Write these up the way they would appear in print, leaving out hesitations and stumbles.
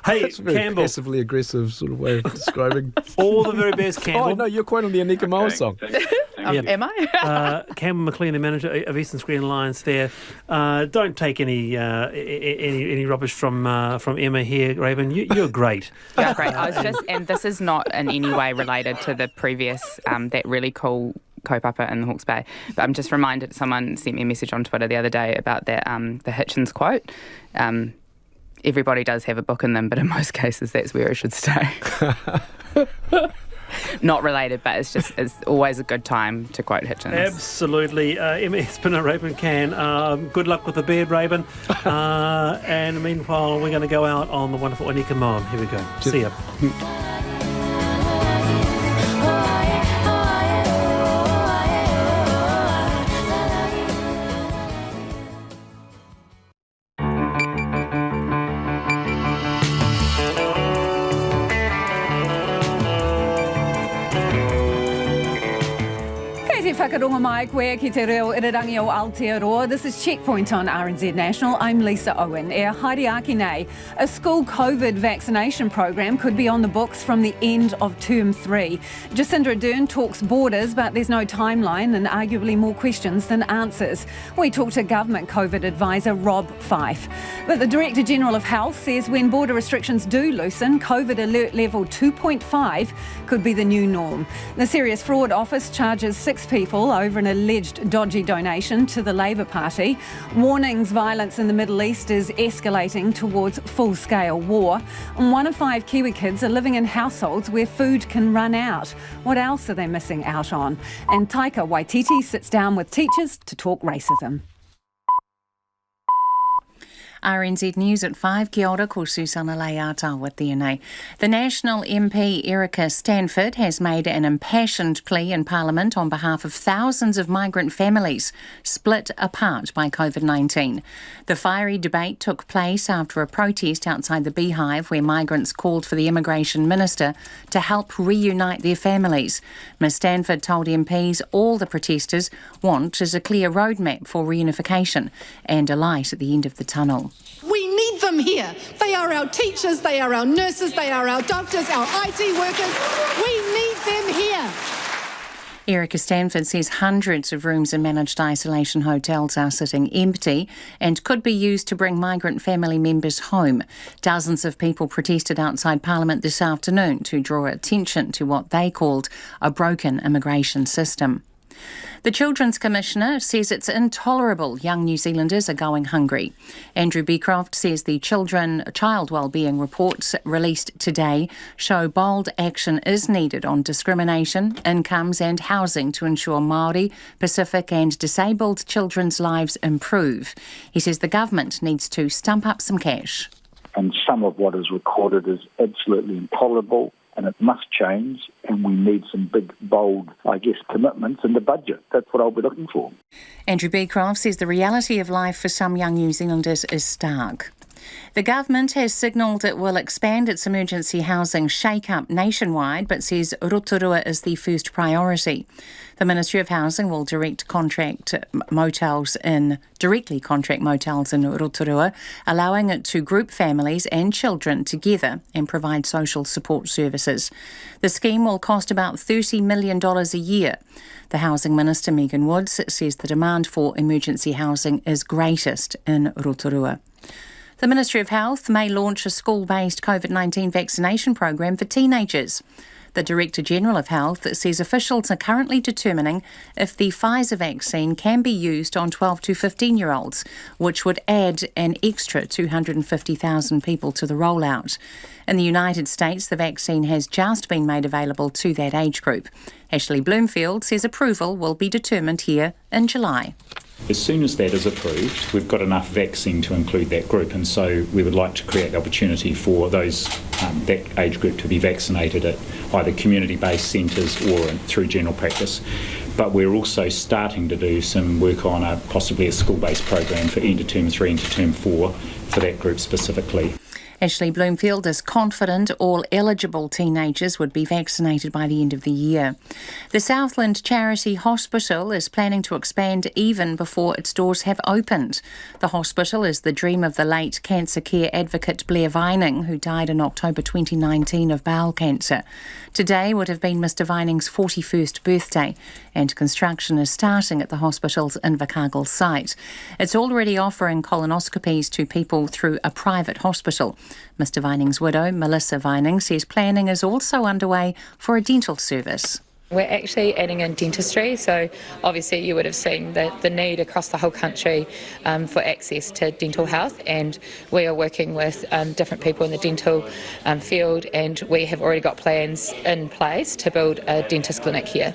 Hey, That's a very Campbell. passively aggressive sort of way of describing. All the very best, Campbell. Oh, no, you're quite on the Anika Moa song. Am I? Campbell McLean, the manager of Eastern Screen Alliance there. Don't take any rubbish from Emma here, Raven. You're great. Yeah, great. And this is not in any way related to the previous, that really cool kaupapa in the Hawke's Bay. But I'm just reminded, someone sent me a message on Twitter the other day about that, the Hitchens quote. Everybody does have a book in them, but in most cases that's where it should stay. Not related, but it's always a good time to quote Hitchens. Absolutely. Emma Espiner, Raven Can. Good luck with the beard, Raven. And meanwhile, we're going to go out on the wonderful Anika Moa. Here we go. See ya. Whakaronga mai koe ki te reo irirangi o Aotearoa. This is Checkpoint on RNZ National. I'm Lisa Owen. E haere aki nei. A school COVID vaccination program could be on the books from the end of Term 3. Jacinda Ardern talks borders, but there's no timeline and arguably more questions than answers. We talked to Government COVID advisor Rob Fife. But the Director General of Health says when border restrictions do loosen, COVID alert level 2.5 could be the new norm. The Serious Fraud Office charges 6 people over an alleged dodgy donation to the Labour Party. Warnings violence in the Middle East is escalating towards full-scale war. And 1 of 5 Kiwi kids are living in households where food can run out. What else are they missing out on? And Taika Waititi sits down with teachers to talk racism. RNZ News at 5. Kia ora, ko Susana Leata with DNA. The National MP Erica Stanford has made an impassioned plea in Parliament on behalf of thousands of migrant families split apart by COVID-19. The fiery debate took place after a protest outside the Beehive where migrants called for the Immigration Minister to help reunite their families. Ms Stanford told MPs all the protesters want is a clear roadmap for reunification and a light at the end of the tunnel. We need them here. They are our teachers, they are our nurses, they are our doctors, our IT workers. We need them here. Erica Stanford says hundreds of rooms in managed isolation hotels are sitting empty and could be used to bring migrant family members home. Dozens of people protested outside Parliament this afternoon to draw attention to what they called a broken immigration system. The Children's Commissioner says it's intolerable young New Zealanders are going hungry. Andrew Beecroft says the child wellbeing reports released today show bold action is needed on discrimination, incomes and housing to ensure Māori, Pacific and disabled children's lives improve. He says the government needs to stump up some cash. And some of what is recorded is absolutely intolerable. And it must change, and we need some big, bold, commitments in the budget. That's what I'll be looking for. Andrew Beecroft says the reality of life for some young New Zealanders is stark. The government has signalled it will expand its emergency housing shake-up nationwide, but says Rotorua is the first priority. The Ministry of Housing will directly contract motels in Rotorua, allowing it to group families and children together and provide social support services. The scheme will cost about $30 million a year. The Housing Minister, Megan Woods, says the demand for emergency housing is greatest in Rotorua. The Ministry of Health may launch a school-based COVID-19 vaccination program for teenagers. The Director General of Health says officials are currently determining if the Pfizer vaccine can be used on 12 to 15-year-olds, which would add an extra 250,000 people to the rollout. In the United States, the vaccine has just been made available to that age group. Ashley Bloomfield says approval will be determined here in July. As soon as that is approved, we've got enough vaccine to include that group, and so we would like to create the opportunity for those that age group to be vaccinated at either community-based centres or through general practice. But we're also starting to do some work on possibly a school-based program for end of term 3 into term 4 for that group specifically. Ashley Bloomfield is confident all eligible teenagers would be vaccinated by the end of the year. The Southland Charity Hospital is planning to expand even before its doors have opened. The hospital is the dream of the late cancer care advocate Blair Vining, who died in October 2019 of bowel cancer. Today would have been Mr Vining's 41st birthday, and construction is starting at the hospital's Invercargill site. It's already offering colonoscopies to people through a private hospital. Mr Vining's widow, Melissa Vining, says planning is also underway for a dental service. We're actually adding in dentistry, so obviously you would have seen the need across the whole country for access to dental health, and we are working with different people in the dental field, and we have already got plans in place to build a dentist clinic here.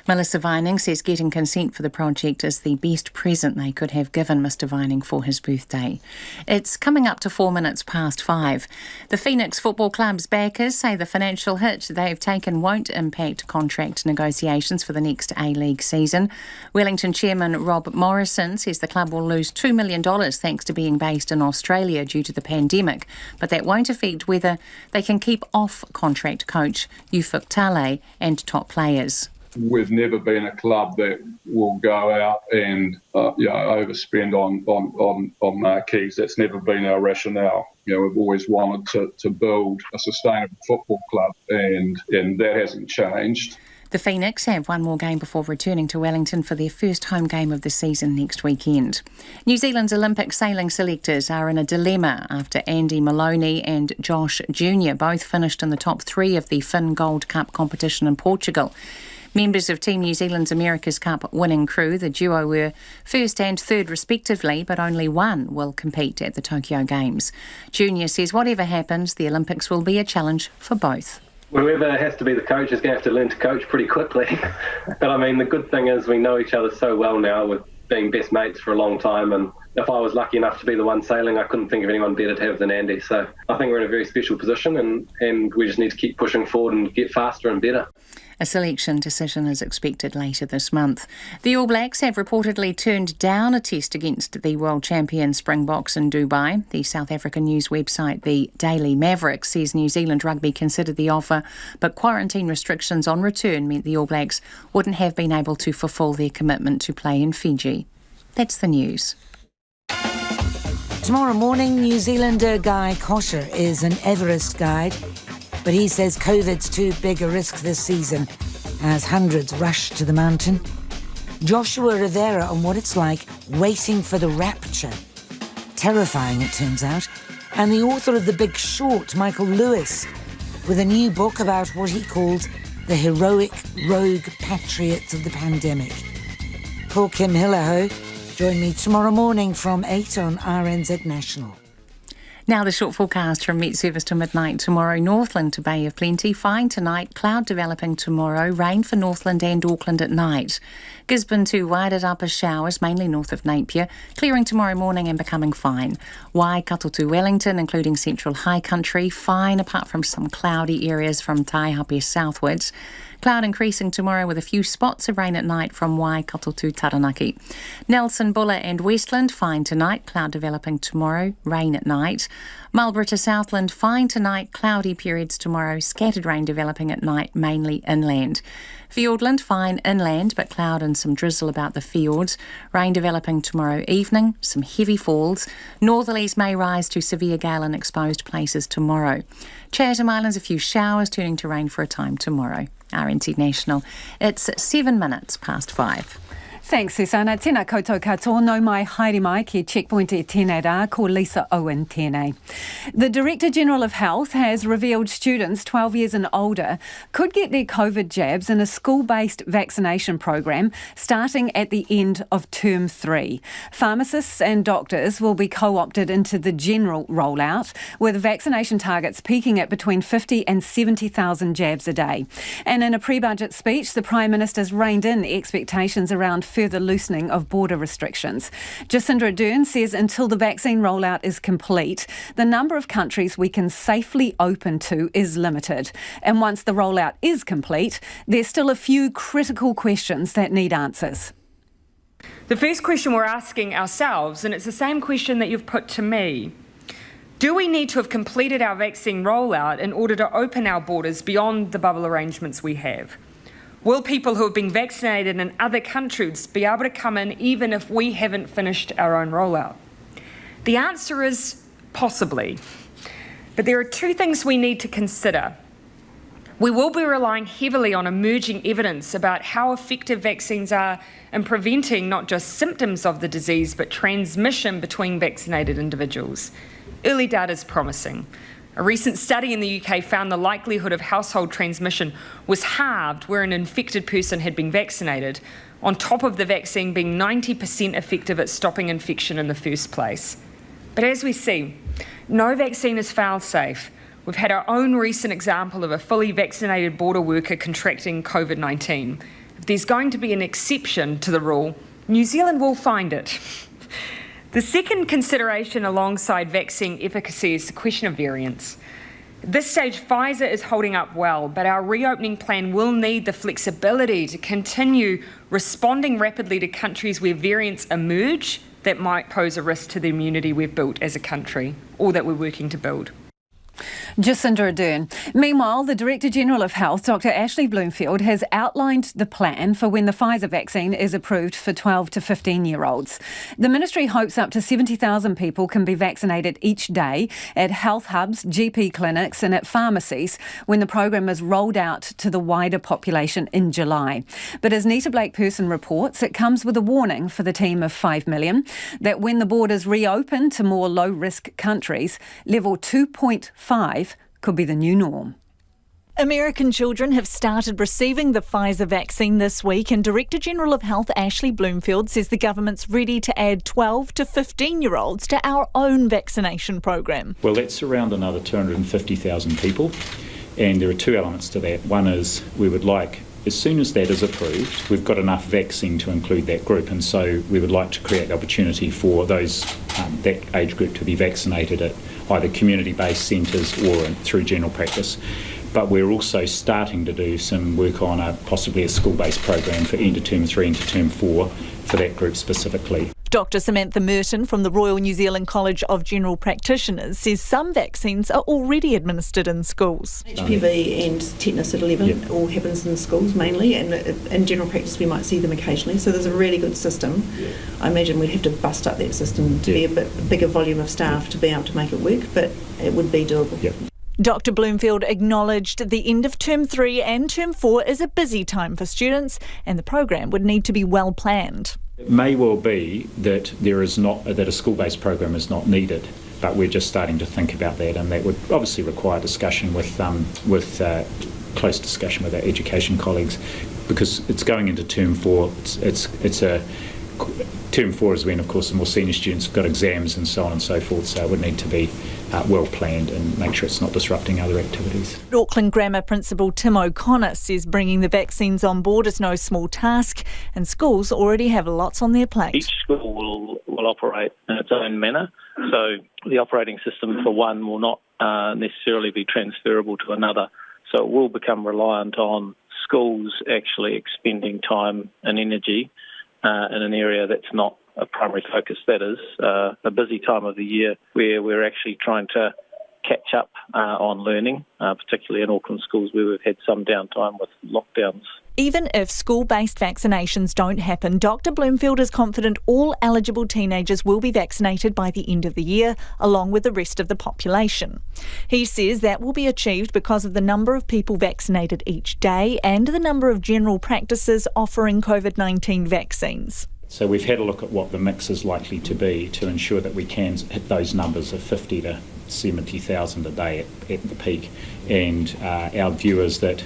Melissa Vining says getting consent for the project is the best present they could have given Mr Vining for his birthday. It's coming up to 5:04. The Phoenix Football Club's backers say the financial hit they've taken won't impact contract negotiations for the next A-League season. Wellington chairman Rob Morrison says the club will lose $2 million thanks to being based in Australia due to the pandemic, but that won't affect whether they can keep off-contract coach Ufuk Talay and top players. We've never been a club that will go out and overspend on marquees. That's never been our rationale. We've always wanted to build a sustainable football club, and that hasn't changed. The Phoenix have one more game before returning to Wellington for their first home game of the season next weekend. New Zealand's Olympic sailing selectors are in a dilemma after Andy Maloney and Josh Jr. both finished in the top 3 of the Finn Gold Cup competition in Portugal. Members of Team New Zealand's America's Cup winning crew, the duo were first and third respectively, but only one will compete at the Tokyo Games. Junior says whatever happens, the Olympics will be a challenge for both. Whoever has to be the coach is going to have to learn to coach pretty quickly. But I mean, the good thing is we know each other so well now with being best mates for a long time, and if I was lucky enough to be the one sailing, I couldn't think of anyone better to have than Andy. So I think we're in a very special position, and we just need to keep pushing forward and get faster and better. A selection decision is expected later this month. The All Blacks have reportedly turned down a test against the world champion Springboks in Dubai. The South African news website, the Daily Maverick, says New Zealand Rugby considered the offer, but quarantine restrictions on return meant the All Blacks wouldn't have been able to fulfil their commitment to play in Fiji. That's the news. Tomorrow morning, New Zealander Guy Kosher is an Everest guide, but he says COVID's too big a risk this season as hundreds rush to the mountain. Joshua Rivera on what it's like waiting for the rapture. Terrifying, it turns out. And the author of The Big Short, Michael Lewis, with a new book about what he calls the heroic rogue patriots of the pandemic. Paul Kim Hillaho, join me tomorrow morning from 8 on RNZ National. Now the short forecast from Met Service to midnight tomorrow. Northland to Bay of Plenty, fine tonight, cloud developing tomorrow, rain for Northland and Auckland at night. Gisborne to Waiata upper showers, mainly north of Napier, clearing tomorrow morning and becoming fine. Waikato to Wellington, including central high country, fine apart from some cloudy areas from Taihape southwards. Cloud increasing tomorrow with a few spots of rain at night from Waikato to Taranaki. Nelson, Buller and Westland, fine tonight, cloud developing tomorrow, rain at night. Marlborough to Southland, fine tonight, cloudy periods tomorrow, scattered rain developing at night, mainly inland. Fiordland, fine inland, but cloud and some drizzle about the fiords. Rain developing tomorrow evening, some heavy falls. Northerlies may rise to severe gale in exposed places tomorrow. Chatham Islands, a few showers turning to rain for a time tomorrow. RNZ National, it's 7 minutes past 5. Thanks, Susana. Tēnā koutou katoa, no mai haere mai ki Checkpoint e tēnei rā, ko Lisa Owen tēnei. The Director-General of Health has revealed students 12 years and older could get their COVID jabs in a school-based vaccination program starting at the end of Term 3. Pharmacists and doctors will be co-opted into the general rollout, with vaccination targets peaking at between 50 and 70,000 jabs a day. And in a pre-budget speech, the Prime Minister's reined in expectations around further loosening of border restrictions. Jacinda Ardern says until the vaccine rollout is complete, the number of countries we can safely open to is limited. And once the rollout is complete, there's still a few critical questions that need answers. The first question we're asking ourselves, and it's the same question that you've put to me, Do we need to have completed our vaccine rollout in order to open our borders beyond the bubble arrangements we have? Will people who have been vaccinated in other countries be able to come in even if we haven't finished our own rollout? The answer is possibly. But there are two things we need to consider. We will be relying heavily on emerging evidence about how effective vaccines are in preventing not just symptoms of the disease, but transmission between vaccinated individuals. Early data is promising. A recent study in the UK found the likelihood of household transmission was halved where an infected person had been vaccinated, on top of the vaccine being 90% effective at stopping infection in the first place. But as we see, no vaccine is fail-safe. We've had our own recent example of a fully vaccinated border worker contracting COVID-19. If there's going to be an exception to the rule, New Zealand will find it. The second consideration alongside vaccine efficacy is the question of variants. At this stage, Pfizer is holding up well, but our reopening plan will need the flexibility to continue responding rapidly to countries where variants emerge that might pose a risk to the immunity we've built as a country or that we're working to build. Jacinda Ardern. Meanwhile, the Director General of Health, Dr Ashley Bloomfield, has outlined the plan for when the Pfizer vaccine is approved for 12 to 15-year-olds. The ministry hopes up to 70,000 people can be vaccinated each day at health hubs, GP clinics and at pharmacies when the program is rolled out to the wider population in July. But as Nita Blake-Person reports, it comes with a warning for the team of 5 million that when the borders reopen to more low-risk countries, level 2.5 could be the new norm. American children have started receiving the Pfizer vaccine this week, and Director General of Health Ashley Bloomfield says the government's ready to add 12 to 15-year-olds to our own vaccination program. Well, that's around another 250,000 people, and there are two elements to that. One is we would like, as soon as that is approved, we've got enough vaccine to include that group, and so we would like to create the opportunity for those that age group to be vaccinated at either community-based centres or through general practice. But we're also starting to do some work on possibly a school-based program for end of term 3 into term 4 for that group specifically. Dr Samantha Merton from the Royal New Zealand College of General Practitioners says some vaccines are already administered in schools. HPV and tetanus at 11 all happens in schools mainly, and in general practice we might see them occasionally, so there's a really good system. I imagine we'd have to bust up that system to be a bit bigger volume of staff to be able to make it work, but it would be doable. Dr Bloomfield acknowledged the end of term 3 and term 4 is a busy time for students, and the program would need to be well planned. It may well be that that a school-based program is not needed, but we're just starting to think about that, and that would obviously require discussion with close discussion with our education colleagues, because it's going into term 4. It's a term 4 is when, of course, the more senior students have got exams and so on and so forth, so it would need to be well planned and make sure it's not disrupting other activities. Auckland Grammar Principal Tim O'Connor says bringing the vaccines on board is no small task, and schools already have lots on their plate. Each school will operate in its own manner, so the operating system for one will not necessarily be transferable to another, so it will become reliant on schools actually expending time and energy in an area that's not a primary focus. That is a busy time of the year where we're actually trying to catch up on learning, particularly in Auckland schools where we've had some downtime with lockdowns. Even if school-based vaccinations don't happen, Dr Bloomfield is confident all eligible teenagers will be vaccinated by the end of the year, along with the rest of the population. He says that will be achieved because of the number of people vaccinated each day and the number of general practices offering COVID-19 vaccines. So we've had a look at what the mix is likely to be to ensure that we can hit those numbers of 50 to 70,000 a day at the peak. And our view is that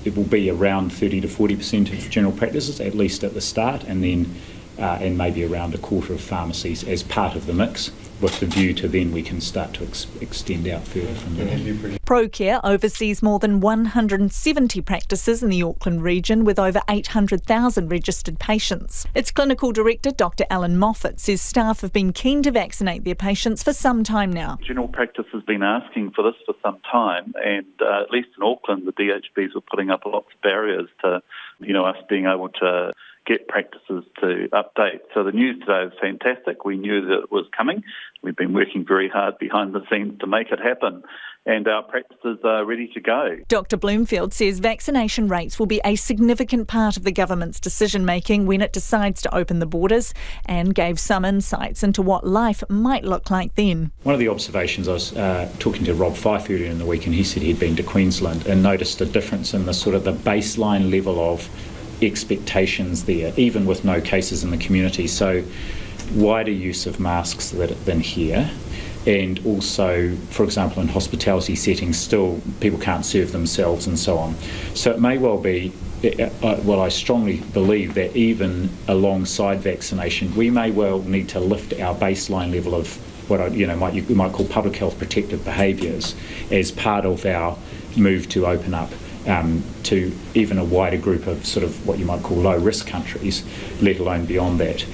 it will be around 30 to 40% of general practices, at least at the start, and then and maybe around a quarter of pharmacies as part of the mix, with the view to then we can start to extend out further from there. ProCare oversees more than 170 practices in the Auckland region with over 800,000 registered patients. Its clinical director, Dr Alan Moffat, says staff have been keen to vaccinate their patients for some time now. General practice has been asking for this for some time, and at least in Auckland the DHBs were putting up lots of barriers to us being able to get practices to update. So the news today is fantastic. We knew that it was coming. We've been working very hard behind the scenes to make it happen, and our practices are ready to go. Dr Bloomfield says vaccination rates will be a significant part of the government's decision-making when it decides to open the borders, and gave some insights into what life might look like then. One of the observations, I was talking to Rob Fife earlier in the week, and he said he'd been to Queensland and noticed a difference in the sort of the baseline level of expectations there, even with no cases in the community. So wider use of masks than here. And also, for example, in hospitality settings, still people can't serve themselves and so on. So it may well be, I strongly believe that even alongside vaccination, we may well need to lift our baseline level of what you might call public health protective behaviours as part of our move to open up to even a wider group of sort of what you might call low-risk countries, let alone beyond that.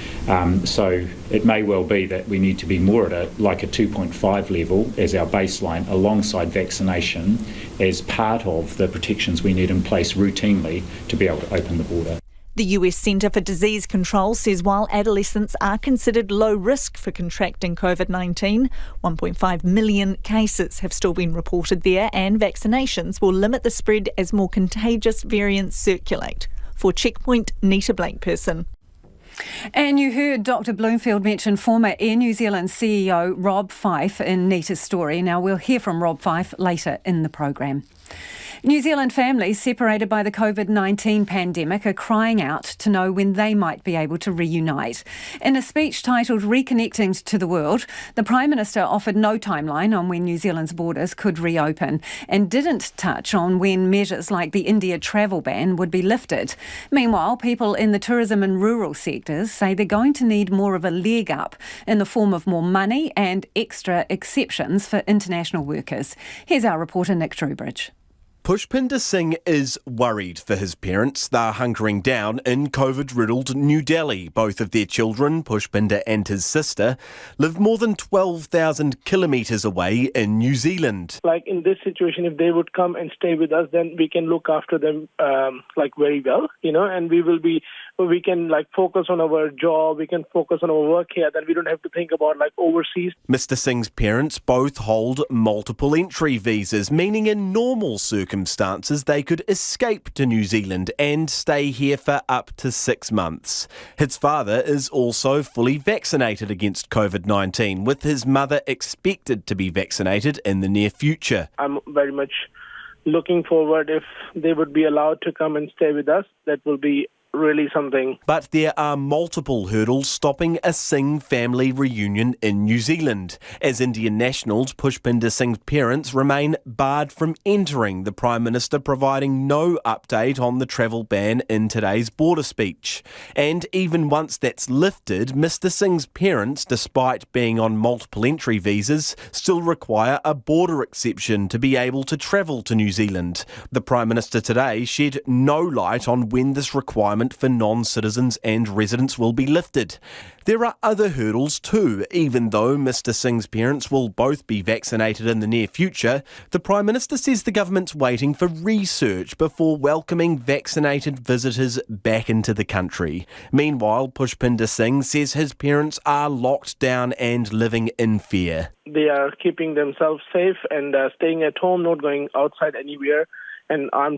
So it may well be that we need to be more at a 2.5 level as our baseline alongside vaccination as part of the protections we need in place routinely to be able to open the border. The US Centre for Disease Control says while adolescents are considered low risk for contracting COVID-19, 1.5 million cases have still been reported there, and vaccinations will limit the spread as more contagious variants circulate. For Checkpoint, Nita Blakeperson. And you heard Dr Bloomfield mention former Air New Zealand CEO Rob Fife in Nita's story. Now we'll hear from Rob Fife later in the programme. New Zealand families separated by the COVID-19 pandemic are crying out to know when they might be able to reunite. In a speech titled Reconnecting to the World, the Prime Minister offered no timeline on when New Zealand's borders could reopen and didn't touch on when measures like the India travel ban would be lifted. Meanwhile, people in the tourism and rural sectors say they're going to need more of a leg up in the form of more money and extra exceptions for international workers. Here's our reporter Nick Trowbridge. Pushpinder Singh is worried for his parents. They're hunkering down in COVID-riddled New Delhi. Both of their children, Pushpinder and his sister, live more than 12,000 kilometres away in New Zealand. Like in this situation, if they would come and stay with us, then we can look after them very well, and we can focus on our job, we can focus on our work here, then we don't have to think about overseas. Mr Singh's parents both hold multiple entry visas, meaning in normal circumstances they could escape to New Zealand and stay here for up to 6 months. His father is also fully vaccinated against COVID-19, with his mother expected to be vaccinated in the near future. I'm very much looking forward if they would be allowed to come and stay with us. That will be really something. But there are multiple hurdles stopping a Singh family reunion in New Zealand, as Indian nationals Pushpinder Singh's parents remain barred from entering, the Prime Minister providing no update on the travel ban in today's border speech. And even once that's lifted, Mr Singh's parents, despite being on multiple entry visas, still require a border exception to be able to travel to New Zealand. The Prime Minister today shed no light on when this requirement for non-citizens and residents will be lifted. There are other hurdles too. Even though Mr Singh's parents will both be vaccinated in the near future, the Prime Minister says the government's waiting for research before welcoming vaccinated visitors back into the country. Meanwhile, Pushpinder Singh says his parents are locked down and living in fear. They are keeping themselves safe and staying at home, not going outside anywhere. And I'm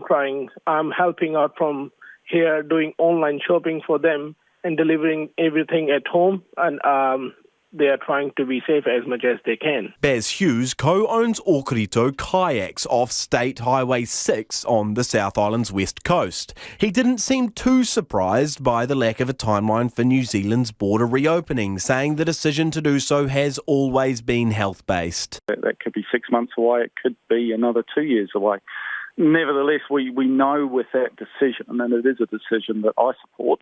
helping out from here, doing online shopping for them and delivering everything at home, and they are trying to be safe as much as they can. Baz Hughes co-owns Okarito Kayaks off State Highway 6 on the South Island's west coast. He didn't seem too surprised by the lack of a timeline for New Zealand's border reopening, saying the decision to do so has always been health-based. That could be 6 months away, it could be another 2 years away. Nevertheless, we know with that decision, and it is a decision that I support,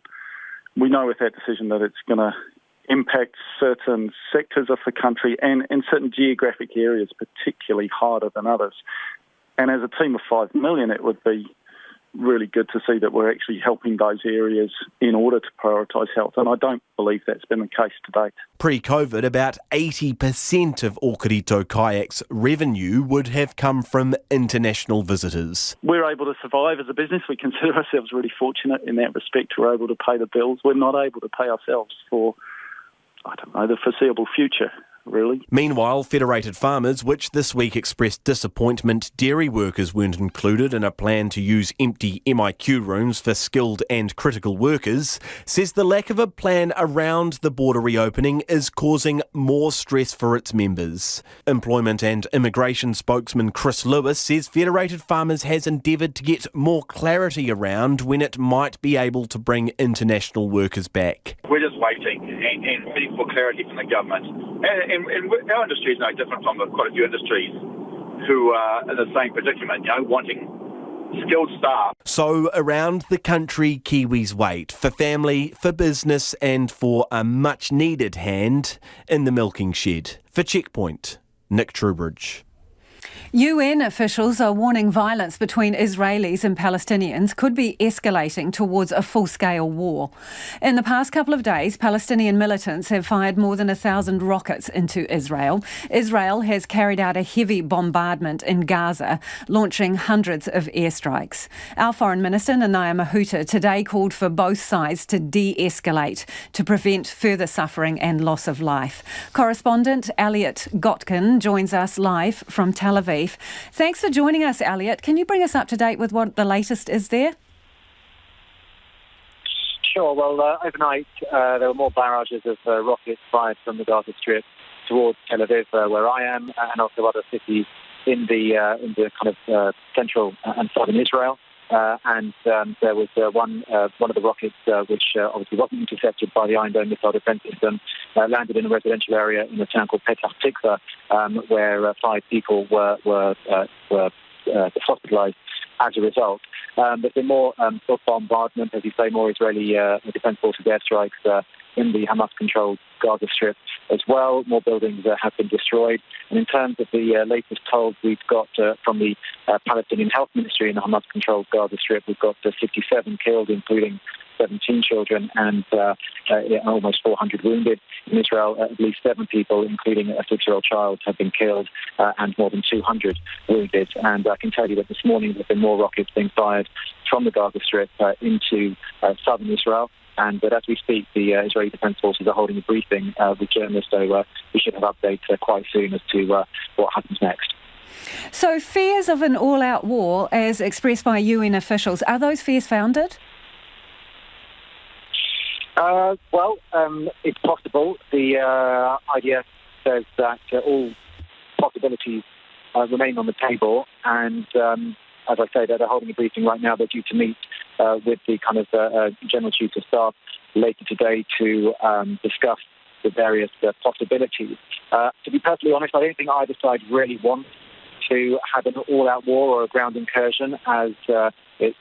we know with that decision that it's going to impact certain sectors of the country and in certain geographic areas particularly harder than others. And as a team of 5 million, it would be really good to see that we're actually helping those areas in order to prioritise health, and I don't believe that's been the case to date. Pre-COVID, about 80% of Okarito Kayak's revenue would have come from international visitors. We're able to survive as a business. We consider ourselves really fortunate in that respect. We're able to pay the bills. We're not able to pay ourselves for, the foreseeable future, really. Meanwhile, Federated Farmers, which this week expressed disappointment dairy workers weren't included in a plan to use empty MIQ rooms for skilled and critical workers, says the lack of a plan around the border reopening is causing more stress for its members. Employment and Immigration spokesman Chris Lewis says Federated Farmers has endeavoured to get more clarity around when it might be able to bring international workers back. We're just waiting and waiting for clarity from the government. And our industry is no different from quite a few industries who are in the same predicament, wanting skilled staff. So around the country, Kiwis wait for family, for business and for a much-needed hand in the milking shed. For Checkpoint, Nick Trubridge. UN officials are warning violence between Israelis and Palestinians could be escalating towards a full-scale war. In the past couple of days, Palestinian militants have fired more than 1,000 rockets into Israel. Israel has carried out a heavy bombardment in Gaza, launching hundreds of airstrikes. Our Foreign Minister, Nanaya Mahuta, today called for both sides to de-escalate to prevent further suffering and loss of life. Correspondent Elliot Gotkin joins us live from Tel Aviv. Thanks for joining us, Elliot. Can you bring us up to date with what the latest is there? Sure. Well, overnight there were more barrages of rockets fired from the Gaza Strip towards Tel Aviv, where I am, and also other cities in the kind of central and southern Israel. And there was one of the rockets, which obviously wasn't intercepted by the Iron Dome missile defense system, landed in a residential area in a town called Petach Tikva, where 5 people were hospitalised as a result. There's been more bombardment, as you say, more Israeli defense forces airstrikes in the Hamas-controlled Gaza Strip as well. More buildings have been destroyed. And in terms of the latest tolls we've got from the Palestinian Health Ministry in the Hamas-controlled Gaza Strip, we've got 57 killed, including 17 children, and almost 400 wounded. In Israel, at least 7 people, including a 6-year-old child, have been killed and more than 200 wounded. And I can tell you that this morning there have been more rockets being fired from the Gaza Strip into southern Israel. And as we speak, the Israeli Defense Forces are holding a briefing with journalists, so we should have updates quite soon as to what happens next. So fears of an all-out war, as expressed by UN officials, are those fears founded? It's possible. The IDF says that all possibilities remain on the table, and as I say, they're holding a briefing right now. They're due to meet with the kind of General Chief of Staff later today to discuss the various possibilities. To be perfectly honest, I don't think either side really wants to have an all-out war or a ground incursion, as it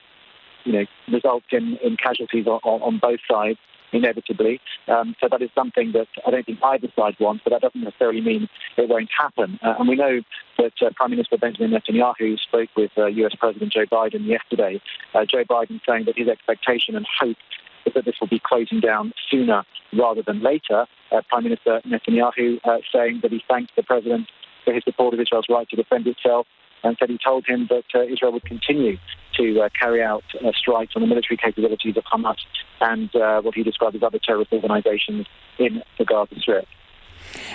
results in casualties on both sides, inevitably. So that is something that I don't think either side wants, but that doesn't necessarily mean it won't happen. And we know that Prime Minister Benjamin Netanyahu spoke with US President Joe Biden yesterday. Joe Biden saying that his expectation and hope is that this will be closing down sooner rather than later. Prime Minister Netanyahu saying that he thanked the president for his support of Israel's right to defend itself, and said he told him that Israel would continue to carry out strikes on the military capabilities of Hamas and what he described as other terrorist organisations in the Gaza Strip.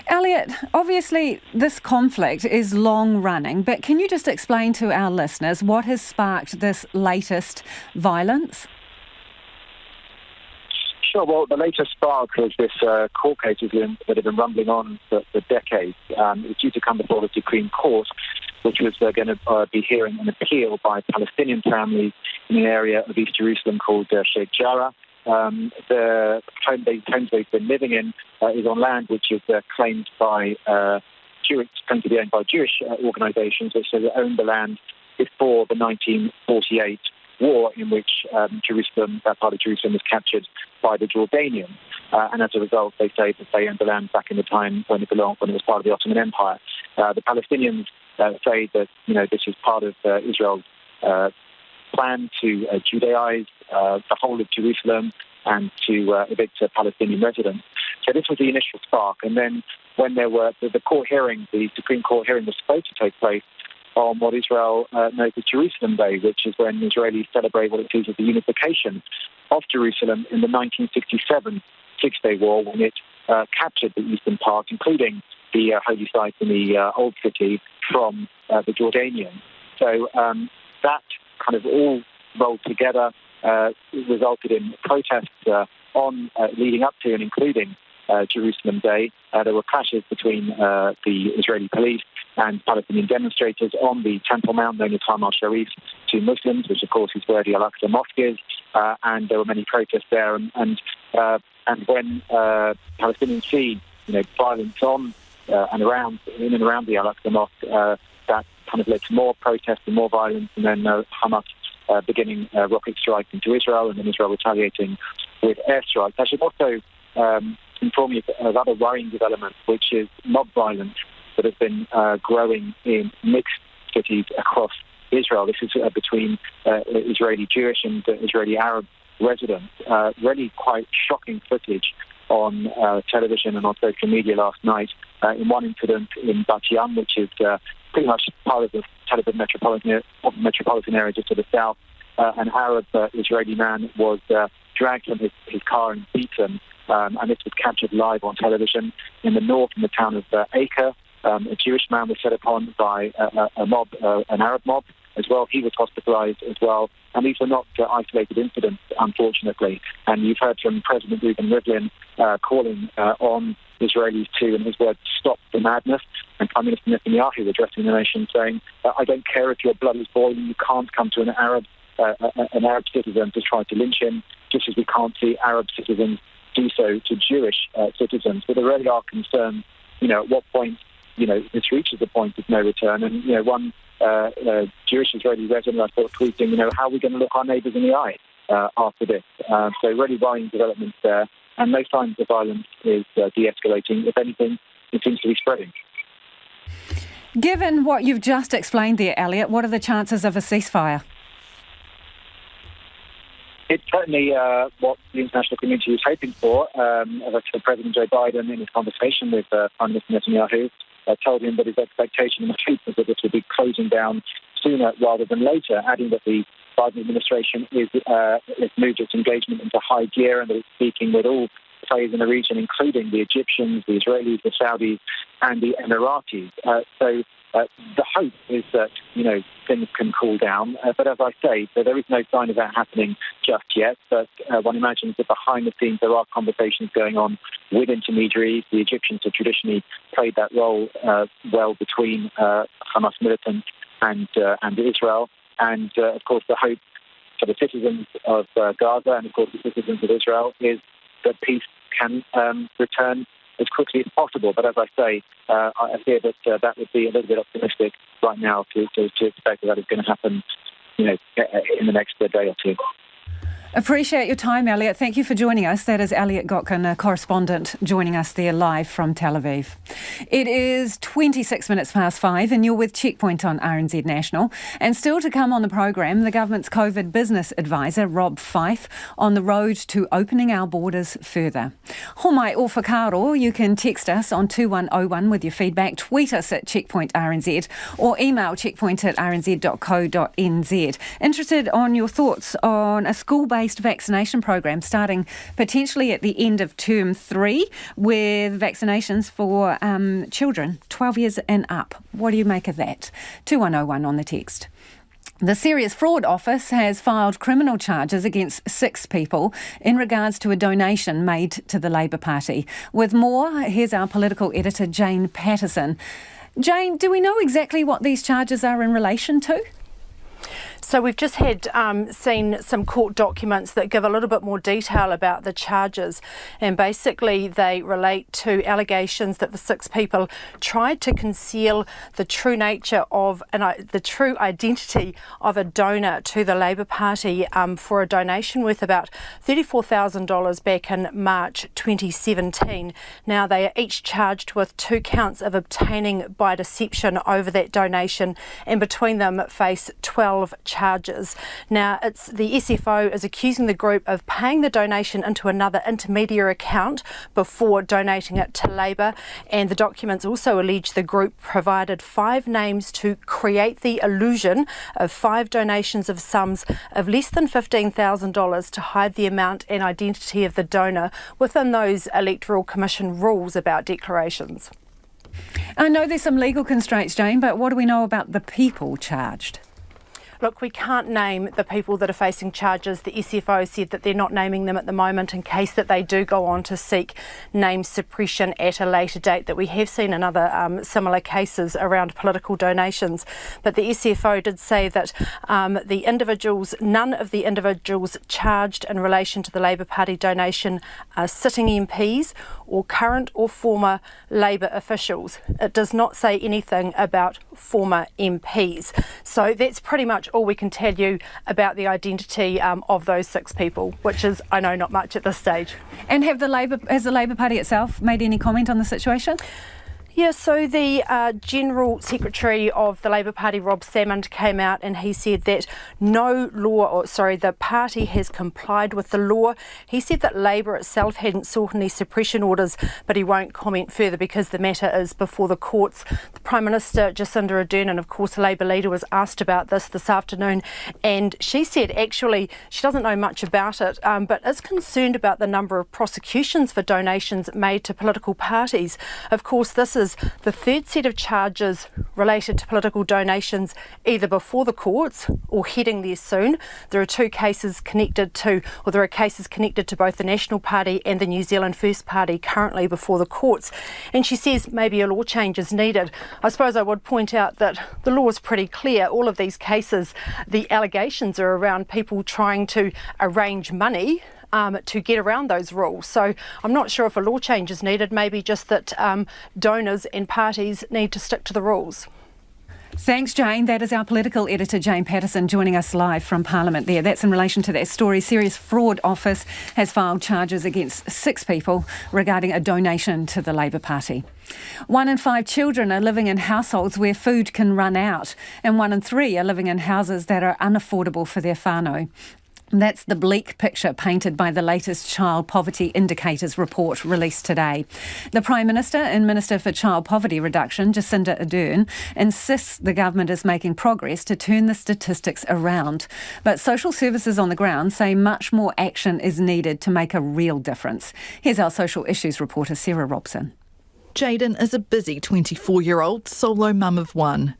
Elliot, obviously this conflict is long running, but can you just explain to our listeners what has sparked this latest violence? Sure. Well, the latest spark was this court case that had been rumbling on for decades. It's due to come before the Supreme Court, which was going to be hearing an appeal by Palestinian families in an area of East Jerusalem called Sheikh Jarrah. The homes they've been living in is on land which is claimed by claimed to be owned by Jewish organisations, which say they owned the land before the 1948 war, in which Jerusalem, that part of Jerusalem, was captured by the Jordanians. And as a result, they say that they owned the land back in the time when it was part of the Ottoman Empire. The Palestinians say that this is part of Israel's plan to Judaize the whole of Jerusalem and to evict Palestinian residents. So this was the initial spark. And then when there were the court hearing, the Supreme Court hearing was supposed to take place on what Israel knows as Jerusalem Day, which is when Israelis celebrate what it sees as the unification of Jerusalem in the 1967 Six-Day War, when it captured the eastern part, including the holy site in the Old City, from the Jordanians. So that kind of all rolled together resulted in protests on leading up to and including Jerusalem Day. There were clashes between the Israeli police and Palestinian demonstrators on the Temple Mount, known as Haram al-Sharif, to Muslims, which of course is where the Al-Aqsa Mosque is, and there were many protests there. And when Palestinians see violence on and around, in and around the Al-Aqsa Mosque, that kind of led to more protests and more violence, and then Hamas beginning rocket strikes into Israel, and then Israel retaliating with airstrikes. I should also inform you of other worrying developments, which is mob violence that has been growing in mixed cities across Israel. This is between Israeli Jewish and Israeli Arab residents. Really quite shocking footage on television and on social media last night. In one incident in Bat Yam, which is pretty much part of the Tel Aviv metropolitan area just to the south, an Arab Israeli man was dragged from his car and beaten, and this was captured live on television. In the north, in the town of Acre, a Jewish man was set upon by a mob, an Arab mob as well. He was hospitalized as well. And these were not isolated incidents, unfortunately. And you've heard from President Reuven Rivlin calling on Israelis to, in his words, stop the madness. And Prime Minister Netanyahu addressing the nation saying, I don't care if your blood is boiling, you can't come to an Arab citizen to try to lynch him, just as we can't see Arab citizens do so to Jewish citizens. But there really are concerns, at what point, this reaches a point of no return. And, one Jewish Israeli resident I thought tweeting, how are we going to look our neighbours in the eye after this? So really worrying developments there. And no signs of violence is de-escalating. If anything, it seems to be spreading. Given what you've just explained there, Elliot, what are the chances of a ceasefire? It's certainly what the international community is hoping for. As I said, President Joe Biden, in his conversation with Prime Minister Netanyahu, told him that his expectation and hope was that this would be closing down sooner rather than later, adding that the Biden administration is moved its engagement into high gear and that it's speaking with all players in the region, including the Egyptians, the Israelis, the Saudis, and the Emiratis. So the hope is that, things can cool down. But as I say, there is no sign of that happening just yet. But one imagines that behind the scenes there are conversations going on with intermediaries. The Egyptians have traditionally played that role well between Hamas militants and Israel. And, of course, the hope for the citizens of Gaza and, of course, the citizens of Israel is that peace can return as quickly as possible. But as I say, I fear that that would be a little bit optimistic right now to expect that is going to happen, in the next day or two. Appreciate your time, Elliot. Thank you for joining us. That is Elliot Gotkin, a correspondent, joining us there live from Tel Aviv. It is 26 minutes past 5 and you're with Checkpoint on RNZ National. And still to come on the program, the government's COVID business advisor, Rob Fife, on the road to opening our borders further. Homai o whakaro, you can text us on 2101 with your feedback, tweet us at Checkpoint RNZ or email checkpoint@rnz.co.nz. Interested on your thoughts on a school-based vaccination program starting potentially at the end of term 3 with vaccinations for children 12 years and up. What do you make of that? 2101 on the text. The Serious Fraud Office has filed criminal charges against 6 people in regards to a donation made to the Labour Party. With more, here's our political editor, Jane Patterson. Jane, do we know exactly what these charges are in relation to? So we've just seen some court documents that give a little bit more detail about the charges, and basically they relate to allegations that the 6 people tried to conceal the true nature of the true identity of a donor to the Labour Party for a donation worth about $34,000 back in March 2017. Now they are each charged with 2 counts of obtaining by deception over that donation, and between them face 12 charges. Now, the SFO is accusing the group of paying the donation into another intermediary account before donating it to Labour, and the documents also allege the group provided 5 names to create the illusion of 5 donations of sums of less than $15,000 to hide the amount and identity of the donor within those Electoral Commission rules about declarations. I know there's some legal constraints, Jane, but what do we know about the people charged? Look, we can't name the people that are facing charges. The SFO said that they're not naming them at the moment in case that they do go on to seek name suppression at a later date, that we have seen in other similar cases around political donations. But the SFO did say that none of the individuals charged in relation to the Labour Party donation are sitting MPs or current or former Labour officials. It does not say anything about former MPs. So that's pretty much all we can tell you about the identity of those 6 people, which is, I know, not much at this stage. And has the Labour Party itself made any comment on the situation? Yeah, so the General Secretary of the Labour Party, Rob Salmond, came out and he said that the party has complied with the law. He said that Labour itself hadn't sought any suppression orders, but he won't comment further because the matter is before the courts. The Prime Minister, Jacinda Ardern, and of course the Labour leader, was asked about this afternoon, and she said actually she doesn't know much about it, but is concerned about the number of prosecutions for donations made to political parties. Of course, this is the 3rd set of charges related to political donations, either before the courts or heading there soon. There are cases connected to both the National Party and the New Zealand First Party currently before the courts. And she says maybe a law change is needed. I suppose I would point out that the law is pretty clear. All of these cases, the allegations are around people trying to arrange money to get around those rules. So I'm not sure if a law change is needed, maybe just that donors and parties need to stick to the rules. Thanks, Jane. That is our political editor, Jane Patterson, joining us live from Parliament there. That's in relation to that story. Serious Fraud Office has filed charges against 6 people regarding a donation to the Labour Party. 1 in 5 children are living in households where food can run out, and 1 in 3 are living in houses that are unaffordable for their whānau. That's the bleak picture painted by the latest Child Poverty Indicators report released today. The Prime Minister and Minister for Child Poverty Reduction, Jacinda Ardern, insists the government is making progress to turn the statistics around. But social services on the ground say much more action is needed to make a real difference. Here's our social issues reporter, Sarah Robson. Jaden is a busy 24-year-old solo mum of 1.